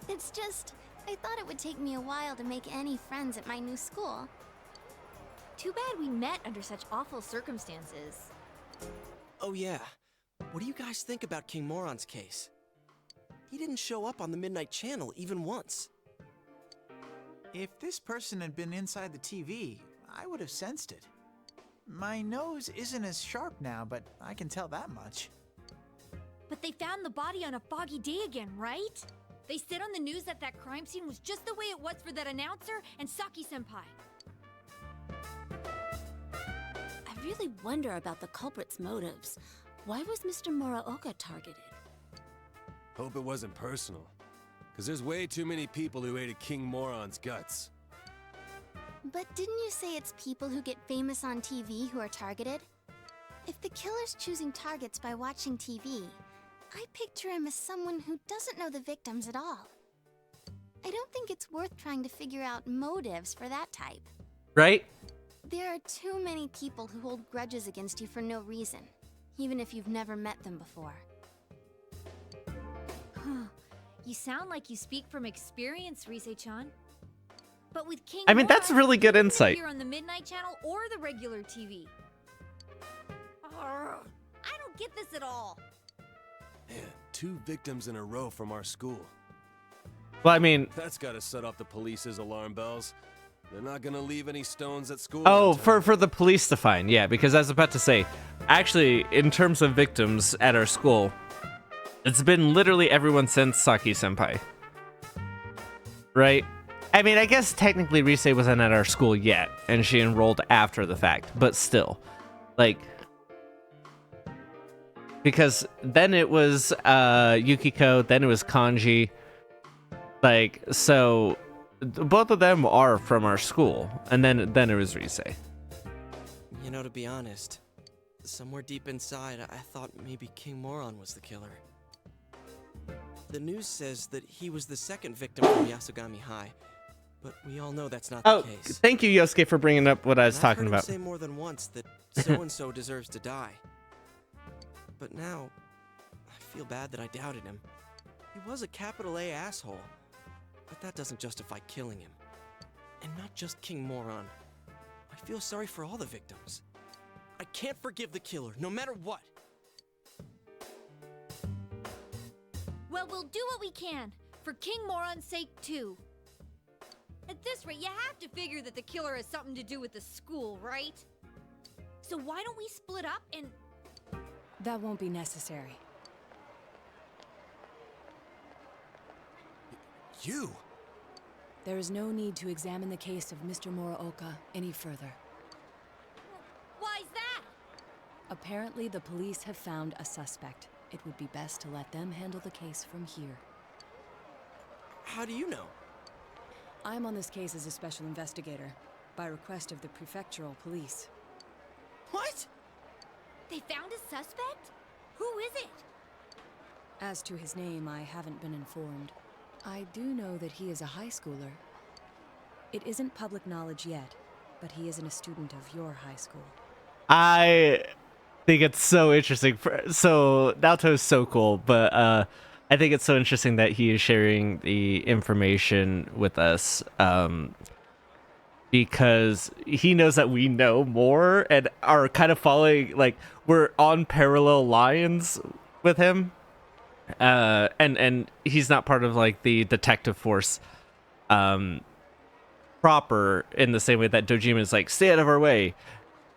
S9: It's just, I thought it would take me a while to make any friends at my new school.
S11: Too bad we met under such awful circumstances.
S15: Oh yeah, what do you guys think about King Moron's case? He didn't show up on the Midnight Channel even once.
S13: If this person had been inside the TV, I would have sensed it. My nose isn't as sharp now, but I can tell that much.
S11: But they found the body on a foggy day again, right? They said on the news that that crime scene was just the way it was for that announcer and Saki-senpai.
S16: I really wonder about the culprit's motives. Why was Mr. Muraoka targeted?
S17: Hope it wasn't personal. Because there's way too many people who hated King Moron's guts.
S16: But didn't you say it's people who get famous on TV who are targeted? If the killer's choosing targets by watching TV, I picture him as someone who doesn't know the victims at all. I don't think it's worth trying to figure out motives for that type.
S1: Right?
S16: There are too many people who hold grudges against you for no reason, even if you've never met them before.
S11: You sound like you speak from experience, Rise-chan. But with King
S1: I mean, that's really good insight.
S11: Here on the Midnight Channel or the regular TV. I don't get this at all.
S17: Man, 2 victims in a row from our school.
S1: Well, I mean,
S17: That's gotta set off the police's alarm bells. They're not gonna leave any stones at school.
S1: oh,
S17: unturned.
S1: for the police to find, yeah, because I was about to say, actually, in terms of victims at our school, it's been literally everyone since Saki-senpai. Right? I mean, I guess technically Rise wasn't at our school yet, and she enrolled after the fact, but still, like, because then it was Yukiko, then it was Kanji, like, so both of them are from our school, and then it was Rise.
S15: You know, to be honest, somewhere deep inside, I thought maybe King Moron was the killer. The news says that he was the second victim from Yasogami High, but we all know that's not
S1: Oh,
S15: the case.
S1: thank you, Yosuke, for bringing up what I was
S15: And
S1: talking
S15: I've heard
S1: about.
S15: him say more than once that so-and-so deserves to die. But now, I feel bad that I doubted him. He was a capital A asshole, but that doesn't justify killing him. And not just King Moron. I feel sorry for all the victims. I can't forgive the killer, no matter what.
S11: Well, we'll do what we can, for King Moron's sake, too. At this rate, you have to figure that the killer has something to do with the school, right? So why don't we split up and...
S18: That won't be necessary.
S17: You?
S18: There is no need to examine the case of Mr. Muraoka any further.
S11: Why's that?
S18: Apparently, the police have found a suspect. It would be best to let them handle the case from here.
S15: How do you know?
S18: I'm on this case as a special investigator, by request of the prefectural police.
S15: What?
S11: They found a suspect? Who is it?
S18: As to his name, I haven't been informed. I do know that he is a high schooler. It isn't public knowledge yet, but he isn't a student of your high school.
S1: I think it's so interesting. So Naoto is so cool, but I think it's so interesting that he is sharing the information with us, because he knows that we know more and are kind of following, like, we're on parallel lines with him, and he's not part of, like, the detective force proper in the same way that Dojima is like, stay out of our way.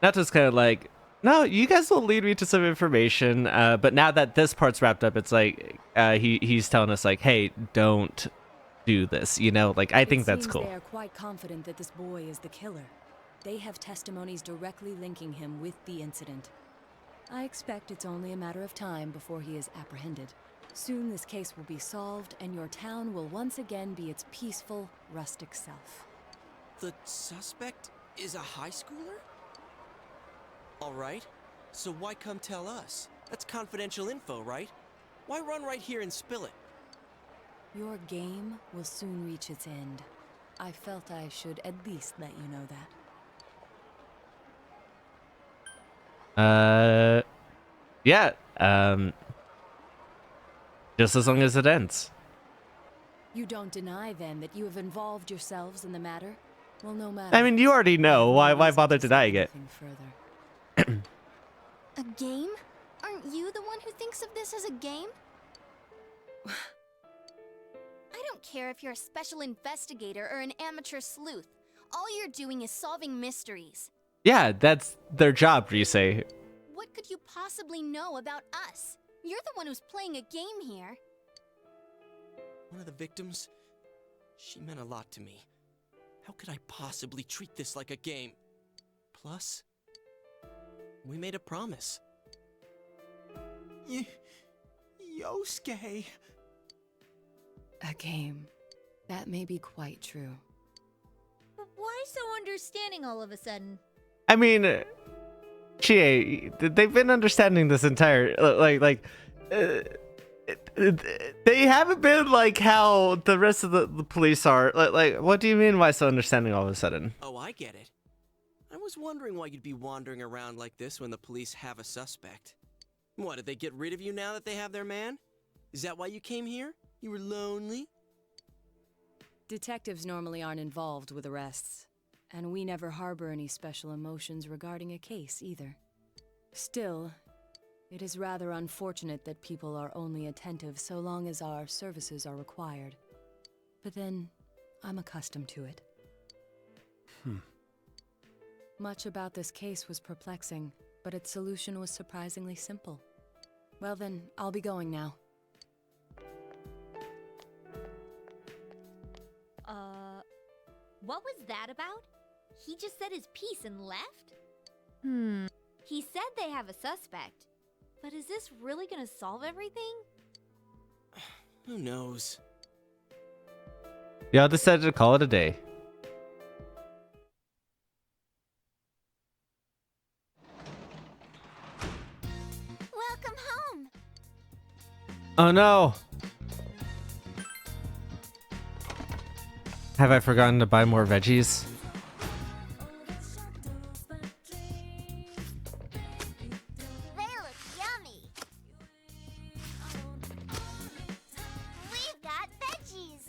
S1: Naoto's kind of like, no, you guys will lead me to some information, but now that this part's wrapped up, it's like he's telling us, like, hey, don't do this, you know? Like, I think that's cool.
S18: They are quite confident that this boy is the killer. They have testimonies directly linking him with the incident. I expect it's only a matter of time before he is apprehended. Soon this case will be solved, and your town will once again be its peaceful, rustic self.
S15: The suspect is a high schooler? All right, so why come tell us? That's confidential info, right? Why run right here and spill it?
S18: Your game will soon reach its end. I felt I should at least let you know that.
S1: Yeah, just as long as it ends.
S18: You don't deny, then, that you have involved yourselves in the matter? Well, no matter.
S1: I mean, you already know. Why bother denying it?
S16: A game? Aren't you the one who thinks of this as a game? don't care if you're a special investigator or an amateur sleuth. All you're doing is solving mysteries.
S1: Yeah, that's their job, Rise.
S16: What could you possibly know about us? You're the one who's playing a game here.
S15: One of the victims? She meant a lot to me. How could I possibly treat this like a game? Plus, we made a promise.
S13: Yosuke.
S18: A game. That may be quite true.
S11: But why so understanding all of a sudden?
S1: I mean, Chie, they've been understanding this entire they haven't been like how the rest of the police are. Like, what do you mean? Why so understanding all of a sudden?
S15: Oh, I get it. I was wondering why you'd be wandering around like this when the police have a suspect. What, did they get rid of you now that they have their man? Is that why you came here? You were lonely?
S18: Detectives normally aren't involved with arrests, and we never harbor any special emotions regarding a case either. Still, it is rather unfortunate that people are only attentive so long as our services are required. But then, I'm accustomed to it. Much about this case was perplexing, but its solution was surprisingly simple. Well then, I'll be going now.
S11: What was that about? He just said his piece and left? He said they have a suspect. But is this really gonna solve everything?
S15: Who knows?
S1: Y'all decided to call it a day.
S16: Welcome home.
S1: Oh no! Have I forgotten to buy more veggies?
S16: They look yummy. We've got veggies.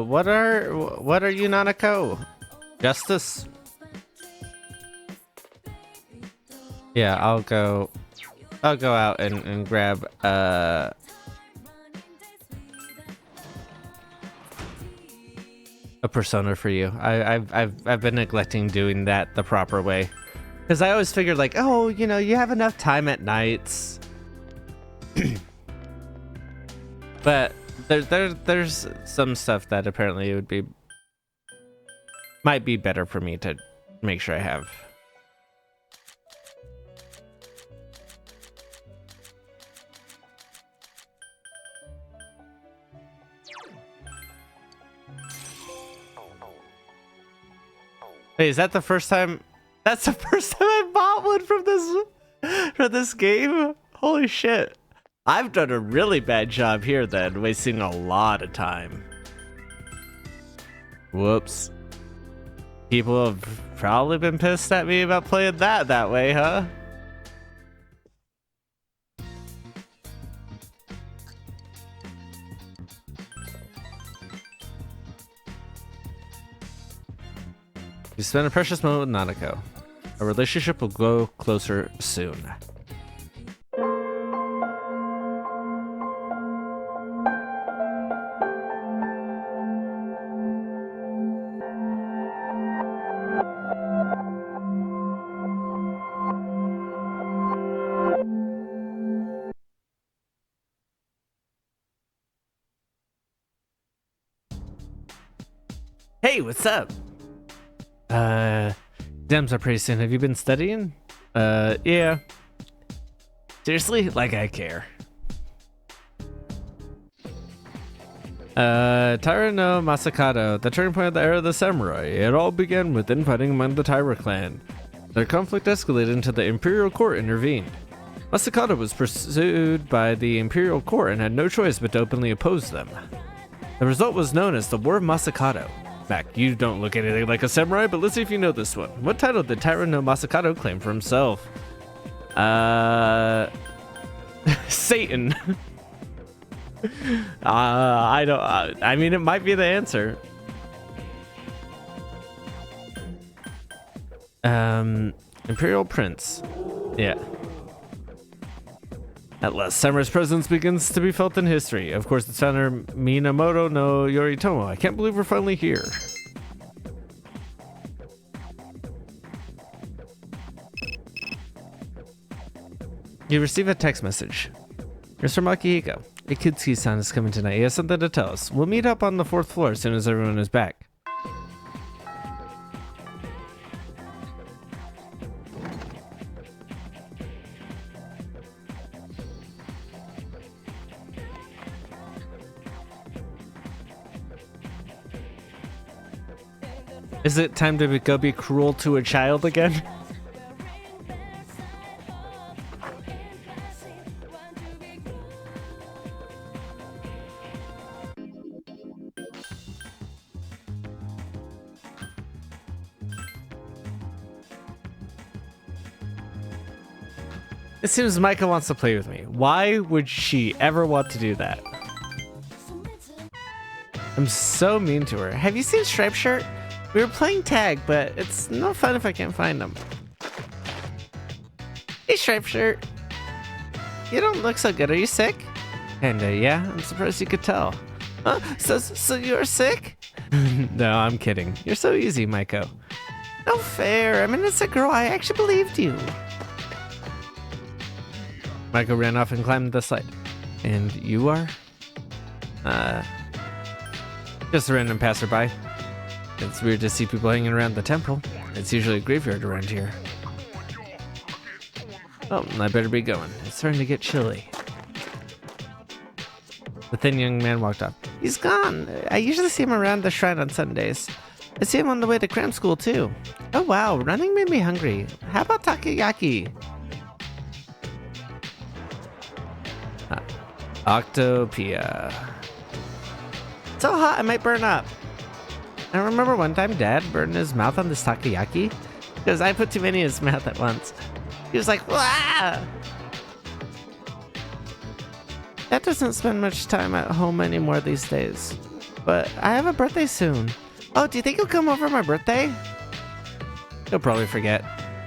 S1: What are you, Nanako? Justice? Yeah, I'll go out and grab a persona for you. I've been neglecting doing that the proper way. Because I always figured like, oh, you know, you have enough time at nights. But there's some stuff that apparently it might be better for me to make sure I have. Hey, is that the first time? That's the first time I bought one from this game? Holy shit. I've done a really bad job here then, wasting a lot of time. Whoops. People have probably been pissed at me about playing that way, huh? You spend a precious moment with Nanako. A relationship will grow closer soon. Hey, what's up? Dems are pretty soon. Have you been studying? Yeah. Seriously? Like I care. Taira no Masakado, the turning point of the era of the samurai. It all began with infighting among the Taira clan. Their conflict escalated until the Imperial Court intervened. Masakado was pursued by the Imperial Court and had no choice but to openly oppose them. The result was known as the War of Masakado. Mac, you don't look anything like a samurai, but let's see if you know this one. What title did Taira no Masakado claim for himself? Satan. I don't. I mean, it might be the answer. Imperial Prince. Yeah. At last, Samurai's presence begins to be felt in history. Of course, its founder, Minamoto no Yoritomo. I can't believe we're finally here. You receive a text message. Mr. Makihiko, Ikutsuki-san is coming tonight. He has something to tell us. We'll meet up on the 4th floor as soon as everyone is back. Is it time to go be cruel to a child again? It seems Micah wants to play with me. Why would she ever want to do that? I'm so mean to her. Have you seen Striped Shirt? We were playing tag, but it's no fun if I can't find him. Hey, Striped Shirt. You don't look so good. Are you sick? And yeah, I'm surprised you could tell. Huh? So you're sick? No, I'm kidding. You're so easy, Maiko. No fair. I'm an innocent girl. I actually believed you. Maiko ran off and climbed the slide. And you are? Just a random passerby. It's weird to see people hanging around the temple. It's usually a graveyard around here. Oh, I better be going. It's starting to get chilly. The thin young man walked off. He's gone. I usually see him around the shrine on Sundays. I see him on the way to cram school too. Oh wow, running made me hungry. How about takoyaki? Octopia. It's so hot I might burn up. I remember one time Dad burned his mouth on this takoyaki because I put too many in his mouth at once. He was like, "Wah!" Dad doesn't spend much time at home anymore these days. But I have a birthday soon. Oh, do you think he'll come over my birthday? He'll probably forget.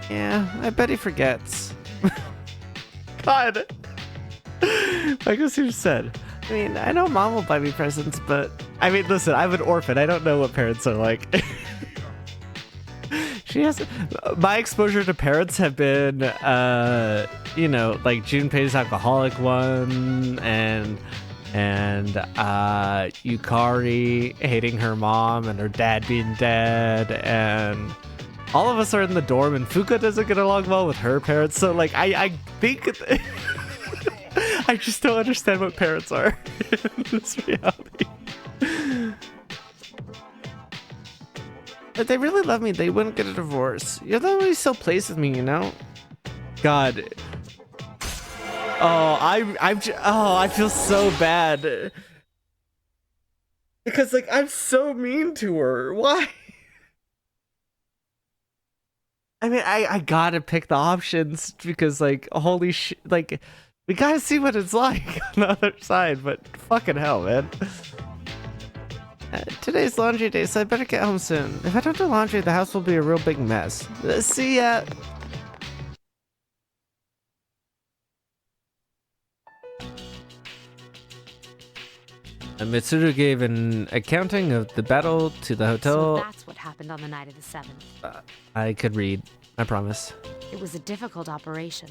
S1: Yeah, I bet he forgets. God. Like what you said. I mean, I know Mom will buy me presents, but I mean, listen, I'm an orphan. I don't know what parents are like. She has my exposure to parents have been, you know, like Junpei's alcoholic one, and Yukari hating her mom and her dad being dead, and all of us are in the dorm, and Fuka doesn't get along well with her parents. So like, I think. I just don't understand what parents are in this reality. If they really love me, they wouldn't get a divorce. You're the one who still plays with me, you know? God. Oh, I feel so bad. Because, like, I'm so mean to her. Why? I mean, I gotta pick the options because, like, holy shit, like... We gotta see what it's like on the other side, but fucking hell, man. Today's laundry day, so I better get home soon. If I don't do laundry, the house will be a real big mess. See ya! Mitsuru gave an accounting of the battle to the hotel.
S19: So that's what happened on the night of the 7th.
S1: I could read, I promise.
S19: It was a difficult operation.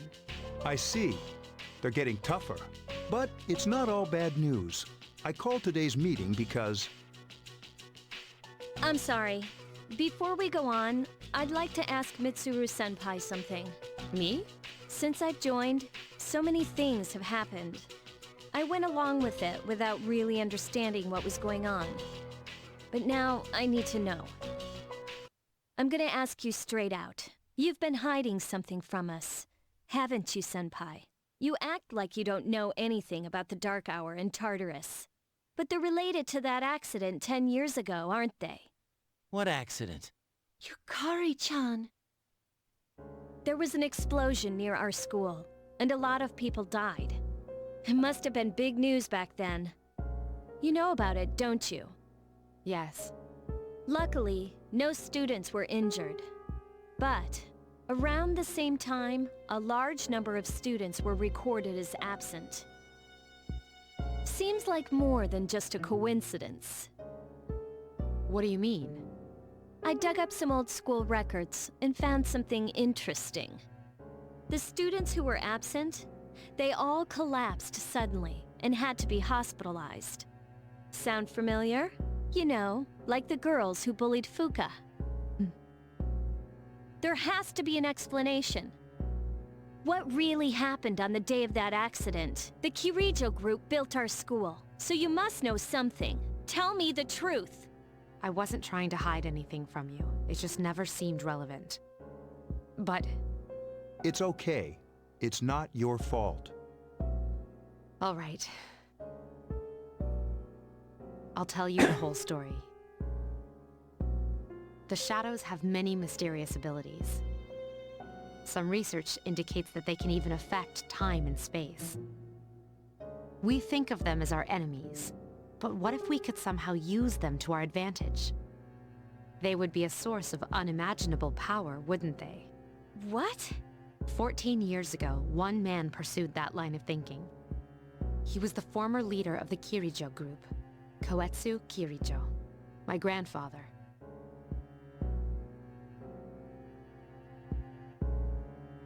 S20: I see. They're getting tougher. But it's not all bad news. I called today's meeting because...
S21: I'm sorry. Before we go on, I'd like to ask Mitsuru-senpai something.
S19: Me?
S21: Since I've joined, so many things have happened. I went along with it without really understanding what was going on. But now I need to know. I'm gonna ask you straight out. You've been hiding something from us, haven't you, senpai? You act like you don't know anything about the Dark Hour in Tartarus. But they're related to that accident 10 years ago, aren't they?
S6: What accident?
S21: Yukari-chan. There was an explosion near our school, and a lot of people died. It must have been big news back then. You know about it, don't you?
S19: Yes.
S21: Luckily, no students were injured. But, around the same time, a large number of students were recorded as absent. Seems like more than just a coincidence.
S19: What do you mean?
S21: I dug up some old school records and found something interesting. The students who were absent, they all collapsed suddenly and had to be hospitalized. Sound familiar? You know, like the girls who bullied Fuka. There has to be an explanation. What really happened on the day of that accident? The Kirijo group built our school, so you must know something. Tell me the truth.
S19: I wasn't trying to hide anything from you. It just never seemed relevant. But...
S20: It's okay. It's not your fault.
S19: All right. I'll tell you the whole story. The shadows have many mysterious abilities. Some research indicates that they can even affect time and space. We think of them as our enemies, but what if we could somehow use them to our advantage? They would be a source of unimaginable power, wouldn't they?
S21: What?
S19: 14 years ago, one man pursued that line of thinking. He was the former leader of the Kirijo group, Koetsu Kirijo, my grandfather.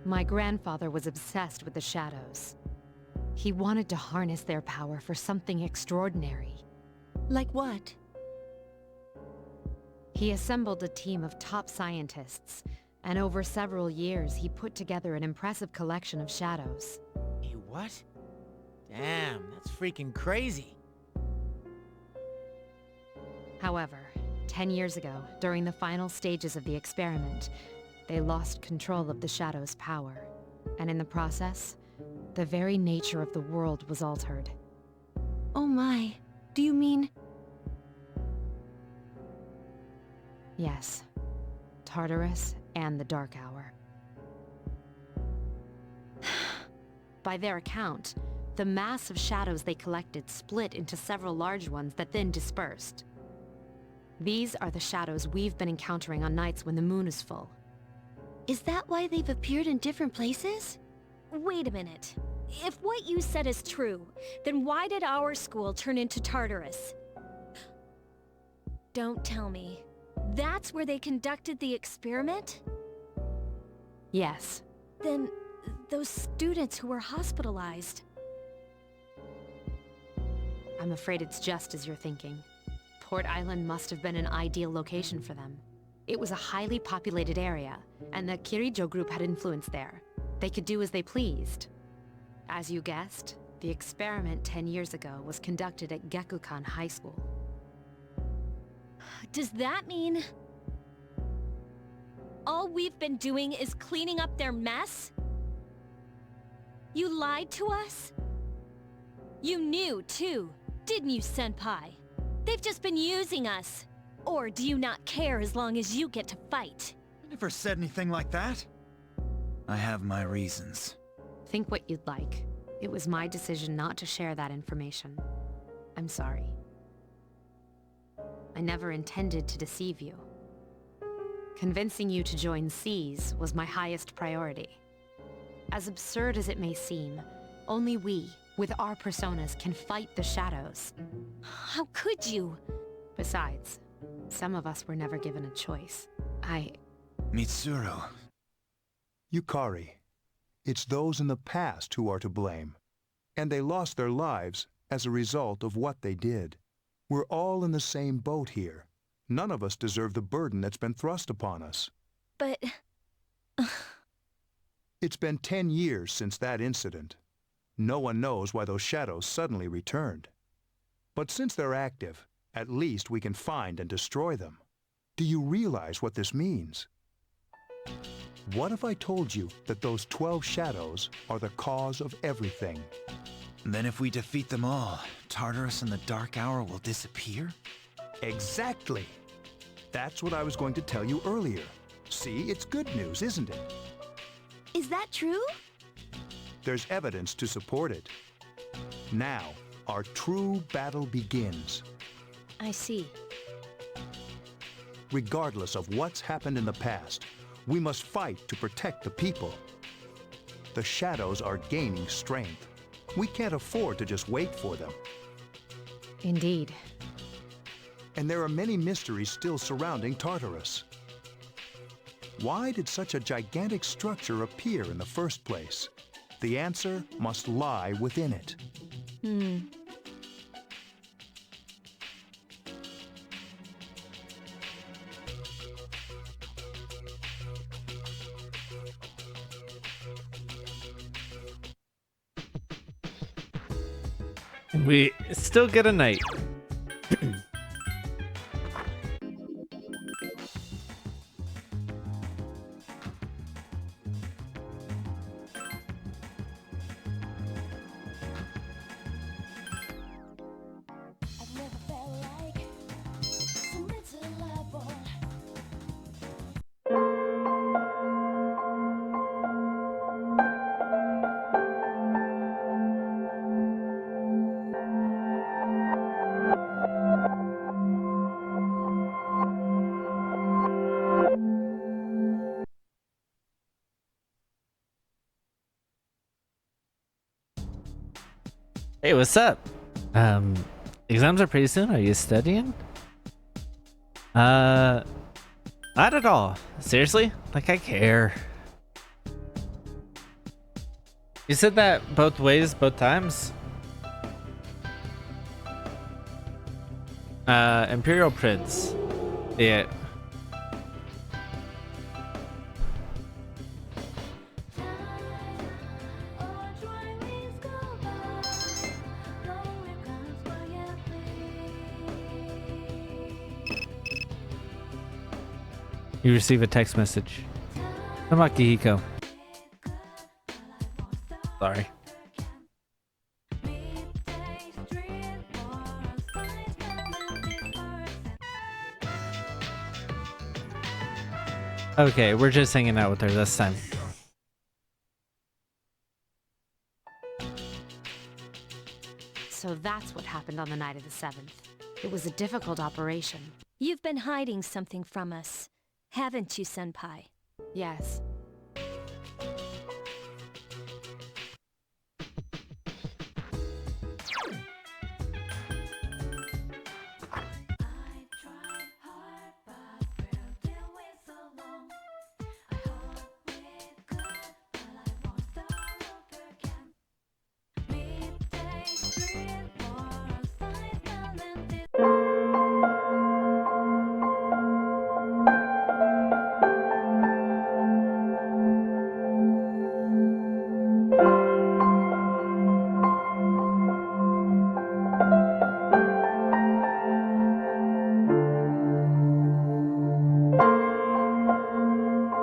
S19: My grandfather was obsessed with the shadows. He wanted to harness their power for something extraordinary.
S21: Like what?
S19: He assembled a team of top scientists, and over several years he put together an impressive collection of shadows.
S6: Hey, what? Damn, that's freaking crazy.
S19: However, 10 years ago, during the final stages of the experiment, they lost control of the Shadow's power, and in the process, the very nature of the world was altered.
S21: Oh my, do you mean...
S19: Yes, Tartarus and the Dark Hour. By their account, the mass of shadows they collected split into several large ones that then dispersed. These are the shadows we've been encountering on nights when the moon is full.
S21: Is that why they've appeared in different places? Wait a minute. If what you said is true, then why did our school turn into Tartarus? Don't tell me. That's where they conducted the experiment?
S19: Yes.
S21: Then, those students who were hospitalized...
S19: I'm afraid it's just as you're thinking. Port Island must have been an ideal location for them. It was a highly populated area, and the Kirijo group had influence there. They could do as they pleased. As you guessed, the experiment 10 years ago was conducted at Gekukan High School.
S21: Does that mean... all we've been doing is cleaning up their mess? You lied to us? You knew, too, didn't you, Senpai? They've just been using us. Or do you not care as long as you get to fight?
S4: I never said anything like that. I have my reasons.
S19: Think what you'd like. It was my decision not to share that information. I'm sorry. I never intended to deceive you. Convincing you to join SEAS was my highest priority. As absurd as it may seem, only we, with our personas, can fight the shadows.
S21: How could you?
S19: Besides, some of us were never given a choice.
S4: Mitsuru.
S20: Yukari, it's those in the past who are to blame. And they lost their lives as a result of what they did. We're all in the same boat here. None of us deserve the burden that's been thrust upon us.
S21: But...
S20: It's been 10 years since that incident. No one knows why those shadows suddenly returned. But since they're active, at least we can find and destroy them. Do you realize what this means? What if I told you that those 12 shadows are the cause of everything?
S4: Then if we defeat them all, Tartarus and the Dark Hour will disappear?
S20: Exactly! That's what I was going to tell you earlier. See, it's good news, isn't it?
S21: Is that true?
S20: There's evidence to support it. Now, our true battle begins.
S21: I see.
S20: Regardless of what's happened in the past, we must fight to protect the people. The shadows are gaining strength. We can't afford to just wait for them.
S19: Indeed.
S20: And there are many mysteries still surrounding Tartarus. Why did such a gigantic structure appear in the first place? The answer must lie within it.
S1: And we still get a night. Hey, what's up? Exams are pretty soon. Are you studying? Not at all. Seriously? Like, I care. You said that both ways, both times? Imperial Prince. Yeah. You receive a text message from Akihiko. Sorry. Okay, we're just hanging out with her this time.
S19: So that's what happened on the night of the 7th. It was a difficult operation.
S21: You've been hiding something from us, haven't you, Senpai?
S19: Yes.